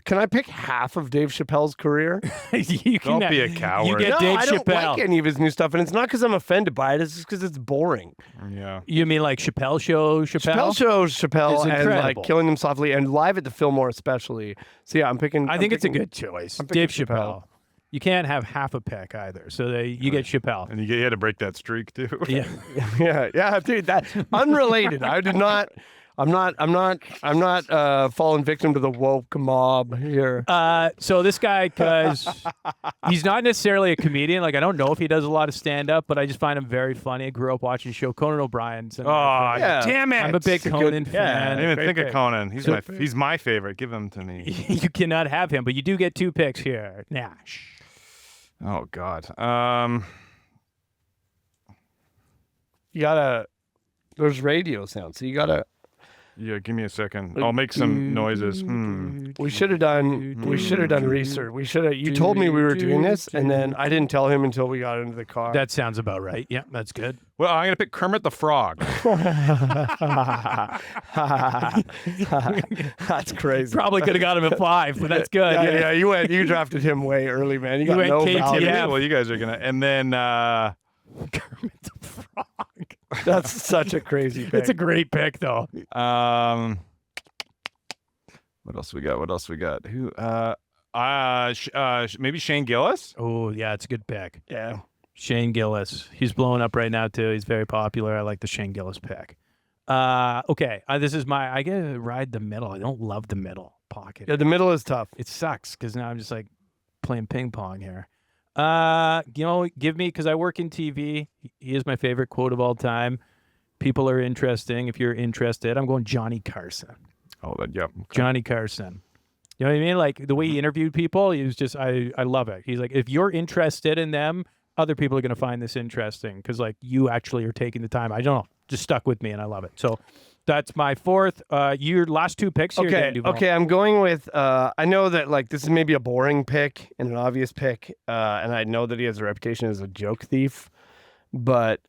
Speaker 3: Can I pick half of Dave Chappelle's career?
Speaker 2: you can
Speaker 4: Don't be a coward.
Speaker 2: You get
Speaker 3: No,
Speaker 2: Dave
Speaker 3: I don't
Speaker 2: Chappelle.
Speaker 3: like any of his new stuff, and it's not because I'm offended by it. It's just because it's boring.
Speaker 4: Yeah.
Speaker 2: You mean like Chappelle show
Speaker 3: Chappelle shows Chappelle
Speaker 2: It's
Speaker 3: and like
Speaker 2: incredible.
Speaker 3: Killing Them Softly and live at the Fillmore especially. So yeah, I'm picking.
Speaker 2: I
Speaker 3: I'm
Speaker 2: think it's a
Speaker 3: picking-
Speaker 2: good choice.
Speaker 3: I'm
Speaker 2: Dave
Speaker 3: picking
Speaker 2: Chappelle. You can't have half a pick either. So you get Chappelle.
Speaker 4: And you had to break that streak, too.
Speaker 2: Yeah.
Speaker 3: yeah, dude. That unrelated. I did not. I'm not falling victim to the woke mob here.
Speaker 2: So this guy, because he's not necessarily a comedian. Like, I don't know if he does a lot of stand-up, but I just find him very funny. I grew up watching the show Conan O'Brien's. And
Speaker 4: Oh,
Speaker 3: Yeah.
Speaker 4: damn it.
Speaker 2: I'm a big
Speaker 3: It's a
Speaker 2: Conan
Speaker 3: good-
Speaker 4: I
Speaker 2: fan.
Speaker 4: didn't even
Speaker 3: Great
Speaker 4: think
Speaker 3: pick.
Speaker 4: of Conan. He's
Speaker 2: So-
Speaker 4: he's my favorite. Give him to me.
Speaker 2: You cannot have him, but you do get 2 picks here. Nash.
Speaker 4: Oh God.
Speaker 3: You gotta. There's radio sound, so you gotta.
Speaker 4: Yeah. Give me a second. I'll make some noises.
Speaker 3: We should have done. We should have done research. We should have. You told me we were doing this, and then I didn't tell him until we got into the car.
Speaker 2: That sounds about right. Yeah, that's good.
Speaker 4: Well, I'm gonna pick Kermit the Frog.
Speaker 3: That's crazy.
Speaker 2: Probably could have got him at 5, but that's good.
Speaker 3: Yeah, you drafted him way early, man. You got
Speaker 2: went
Speaker 3: no
Speaker 2: KTM.
Speaker 3: value.
Speaker 2: Yeah.
Speaker 4: Well, you guys are gonna. And then
Speaker 2: Kermit the Frog.
Speaker 3: That's such a crazy pick.
Speaker 2: It's a great pick, though.
Speaker 4: what else we got? What else we got? Who? Maybe Shane Gillis.
Speaker 2: Oh, yeah, it's a good pick.
Speaker 3: yeah.
Speaker 2: Shane Gillis. He's blowing up right now, too. He's very popular. I like the Shane Gillis pick. Okay, this is I get to ride the middle. I don't love the middle pocket.
Speaker 3: Yeah, the middle is tough.
Speaker 2: It sucks because now I'm just like playing ping pong here. Give me, because I work in TV. He is my favorite quote of all time. People are interesting. If you're interested, I'm going Johnny Carson.
Speaker 4: Oh, yeah.
Speaker 2: Johnny Carson. You know what I mean? Like the way he interviewed people, he was just, I love it. He's like, if you're interested in them, other people are going to find this interesting because like you actually are taking the time. I don't know, just stuck with me and I love it. So that's my 4th. Your last 2 picks here. Dan
Speaker 3: Okay,
Speaker 2: Duvall.
Speaker 3: okay. I'm going with. I know that like this is maybe a boring pick and an obvious pick, and I know that he has a reputation as a joke thief, but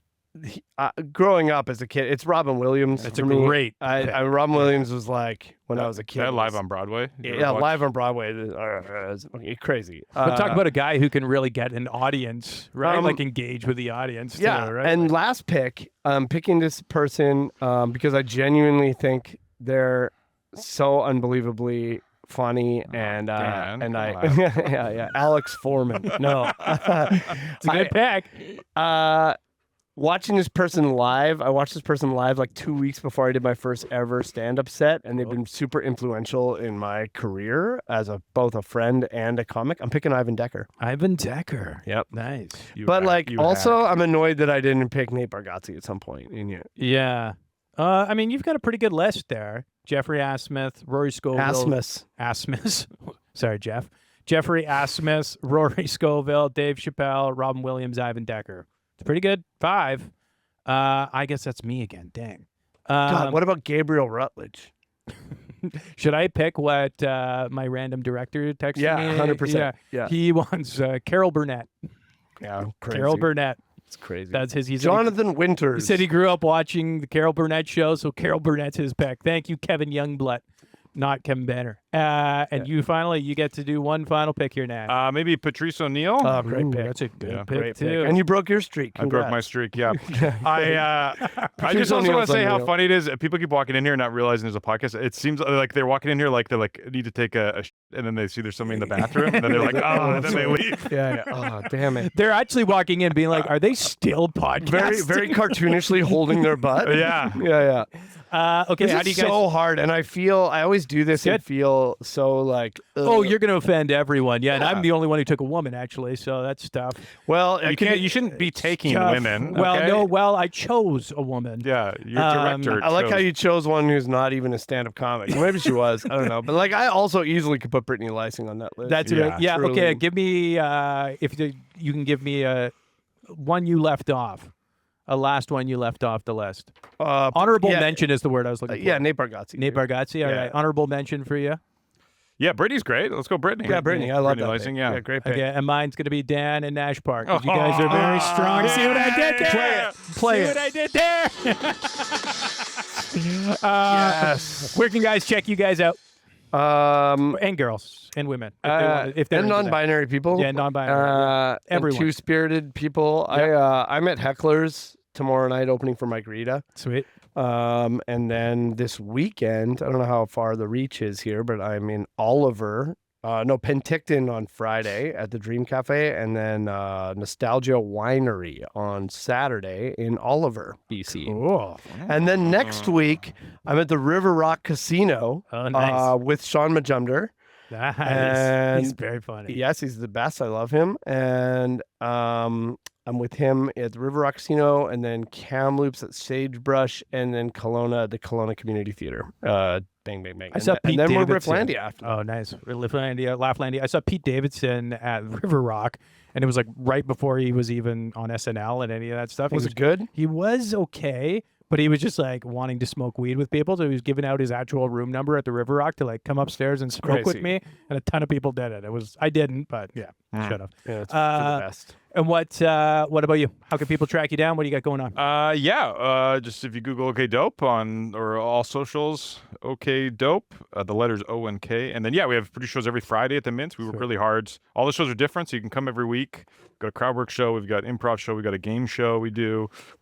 Speaker 3: growing up as a kid, it's Robin Williams.
Speaker 2: That's a
Speaker 3: for me.
Speaker 2: great pick.
Speaker 3: Robin Williams was like when I was a kid.
Speaker 4: That live on Broadway. You ever
Speaker 3: Yeah,
Speaker 4: watch?
Speaker 3: live on Broadway. It's crazy.
Speaker 2: But talk about a guy who can really get an audience, right?
Speaker 3: Um,
Speaker 2: like engage with the audience.
Speaker 3: Yeah,
Speaker 2: too, right?
Speaker 3: and last pick, I'm picking this person because I genuinely think they're so unbelievably funny and
Speaker 4: Dan,
Speaker 3: and I
Speaker 4: come on.
Speaker 3: yeah Alex Foreman. No,
Speaker 2: it's a good pick.
Speaker 3: watching this person live. I watched this person live like 2 weeks before I did my first ever stand-up set, and they've been super influential in my career as both a friend and a comic. I'm picking Ivan Decker.
Speaker 2: Ivan Decker.
Speaker 3: Yep.
Speaker 2: Nice.
Speaker 3: But like, also, I'm annoyed that I didn't pick Nate Bargatze at some point in you.
Speaker 2: Yeah. I mean, you've got a pretty good list there. Jeffrey Asmuth, Rory Scovel. Asmus. Sorry, Jeff. Jeffrey Asmuth, Rory Scovel, Dave Chappelle, Robin Williams, Ivan Decker. It's pretty good. 5. I guess that's me again. Dang.
Speaker 3: God, what about Gabriel Rutledge?
Speaker 2: Should I pick what my random director texted
Speaker 3: Yeah,
Speaker 2: me?
Speaker 3: 100%. Yeah.
Speaker 2: He wants Carol Burnett.
Speaker 3: Yeah, crazy.
Speaker 2: Carol Burnett.
Speaker 3: It's crazy.
Speaker 2: That's his. He
Speaker 3: Jonathan Winters.
Speaker 2: said he grew up watching the Carol Burnett show, so Carol Burnett's his pick. Thank you, Kevin Youngblood, not Kevin Banner. And you get to do one final pick here, Nat.
Speaker 4: Maybe Patrice O'Neill.
Speaker 3: Oh, great pick.
Speaker 2: That's a good
Speaker 4: Yeah.
Speaker 2: pick
Speaker 3: Great
Speaker 2: too.
Speaker 3: pick. And you broke your streak.
Speaker 4: I broke my
Speaker 3: Congrats.
Speaker 4: streak. Yeah. I
Speaker 3: Patrice
Speaker 4: just also want
Speaker 3: O'Neill's
Speaker 4: to say how
Speaker 3: unreal.
Speaker 4: funny it is. People keep walking in here and not realizing there's a podcast. It seems like they're walking in here like they're like need to take a and then they see there's somebody in the bathroom and then they're like, oh, and then they leave.
Speaker 3: Yeah. Oh, damn it.
Speaker 2: They're actually walking in being like, are they still podcasting?
Speaker 3: Very, very cartoonishly holding their butt.
Speaker 4: Yeah.
Speaker 3: Yeah.
Speaker 2: Okay,
Speaker 3: This
Speaker 2: how do you
Speaker 3: is
Speaker 2: guys...
Speaker 3: so hard, and I always always do this and
Speaker 2: Good.
Speaker 3: feel so like.
Speaker 2: Oh, you're going to offend everyone. Yeah, and I'm the only one who took a woman, actually, so that's tough.
Speaker 3: Well,
Speaker 4: You shouldn't be taking
Speaker 2: Tough.
Speaker 4: women.
Speaker 2: Well,
Speaker 4: okay?
Speaker 2: no, well, I chose a woman.
Speaker 4: Yeah, your director.
Speaker 3: I like how
Speaker 4: chose-
Speaker 3: you chose one who's not even a stand-up comic. Maybe she was. I don't know. But like, I also easily could put Brittany Lysing on that list.
Speaker 2: That's
Speaker 4: Yeah,
Speaker 2: right. Yeah,
Speaker 3: truly.
Speaker 2: okay, give me, if you can give me one you left off. A last one you left off the list. Honorable
Speaker 3: yeah,
Speaker 2: mention is the word I was looking for.
Speaker 3: Yeah, Nate Bargatze.
Speaker 2: Nate Bargatze. All
Speaker 3: Yeah.
Speaker 2: right. Honorable mention for you.
Speaker 4: Yeah, Brittany's great. Let's go, Brittany.
Speaker 3: Yeah, Brittany. I love
Speaker 4: Brittany
Speaker 3: that.
Speaker 4: Lysing,
Speaker 3: pick.
Speaker 4: yeah.
Speaker 3: Great pick.
Speaker 2: Okay, and mine's going to be Dan and Nash Park. 'Cause you guys are very strong. See what I did there?
Speaker 3: Play
Speaker 2: See
Speaker 3: it.
Speaker 2: what I did there?
Speaker 3: Yes.
Speaker 2: Where can guys check you guys out? And girls and women. If they're
Speaker 3: and
Speaker 2: into that.
Speaker 3: non-binary people.
Speaker 2: Yeah, non-binary.
Speaker 3: And
Speaker 2: Everyone.
Speaker 3: two-spirited people. I'm at Heckler's tomorrow night opening for Mike Rita.
Speaker 2: Sweet.
Speaker 3: And then this weekend, I don't know how far the reach is here, but I'm in Oliver. Penticton on Friday at the Dream Cafe, and then Nostalgia Winery on Saturday in Oliver, BC.
Speaker 2: Oh,
Speaker 3: And then next week, I'm at the River Rock Casino
Speaker 2: Oh, nice.
Speaker 3: with Sean Majumder.
Speaker 2: nice.
Speaker 3: And-
Speaker 2: He's very funny.
Speaker 3: Yes, he's the best. I love him. And I'm with him at the River Rock Casino, and then Kamloops at Sagebrush, and then Kelowna at the Kelowna Community Theater. Bang, bang, bang.
Speaker 2: I saw Pete
Speaker 3: and then we're
Speaker 2: Davidson.
Speaker 3: Rifflandia after.
Speaker 2: Oh, nice. Lafflandia. I saw Pete Davidson at River Rock, and it was like right before he was even on SNL and any of that stuff.
Speaker 3: Was it good?
Speaker 2: He was okay, but he was just like wanting to smoke weed with people. So he was giving out his actual room number at the River Rock to like come upstairs and smoke with
Speaker 3: Crazy.
Speaker 2: me. And a ton of people did it. I didn't, but yeah, should have.
Speaker 3: Yeah, it's for the best.
Speaker 2: And what about you? How can people track you down? What do you got going on?
Speaker 4: Just if you Google OK Dope or all socials, OK Dope, the letters O and K, and then we have produce shows every Friday at the Mint. We work really hard. All the shows are different, so you can come every week. We've got a crowd work show, we've got improv show, we've got a game show we've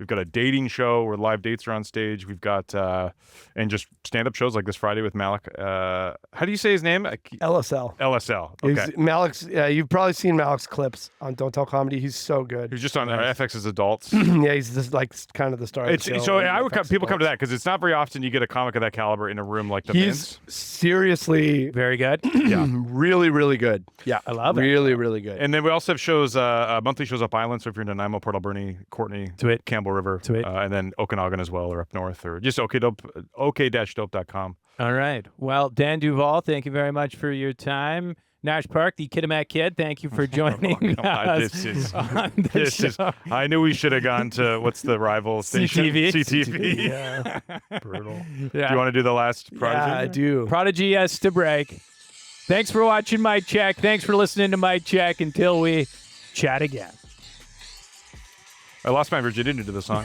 Speaker 4: got a dating show where live dates are on stage. We've got and just stand up shows like this Friday with Malik. How do you say his name?
Speaker 3: LSL.
Speaker 4: LSL. Okay.
Speaker 3: Malik's, you've probably seen Malik's clips on Don't Tell Comedy. He's so good.
Speaker 4: He was just on FX's Adults.
Speaker 3: Yeah, he's just like kind of the star of the show.
Speaker 4: So I would
Speaker 3: FX
Speaker 4: people come to
Speaker 3: Adults.
Speaker 4: that because it's not very often you get a comic of that caliber in a room like the
Speaker 3: He's
Speaker 4: Mint's.
Speaker 3: seriously
Speaker 2: Very good.
Speaker 3: really, really good. Yeah,
Speaker 2: I love it.
Speaker 3: really, really good.
Speaker 4: And then we also have shows, monthly shows up island. So if you're in Nanaimo, Port Alberni, Courtney,
Speaker 2: Sweet.
Speaker 4: Campbell River,
Speaker 2: Sweet.
Speaker 4: and then Okanagan as well, or up north, or just OK-dope.com.
Speaker 2: All right. Well, Dan Duvall, thank you very much for your time. Nash Park, the Kitimat Kid, thank you for joining us.
Speaker 4: This is. I knew we should have gone to what's the rival station?
Speaker 2: CTV.
Speaker 4: CTV.
Speaker 3: Yeah, brutal.
Speaker 4: Do you want to do the last Prodigy?
Speaker 3: Yeah, I do.
Speaker 2: Prodigy has to break. Thanks for watching My Check. Thanks for listening to My Check. Until we chat again.
Speaker 4: I lost my virginity to the song.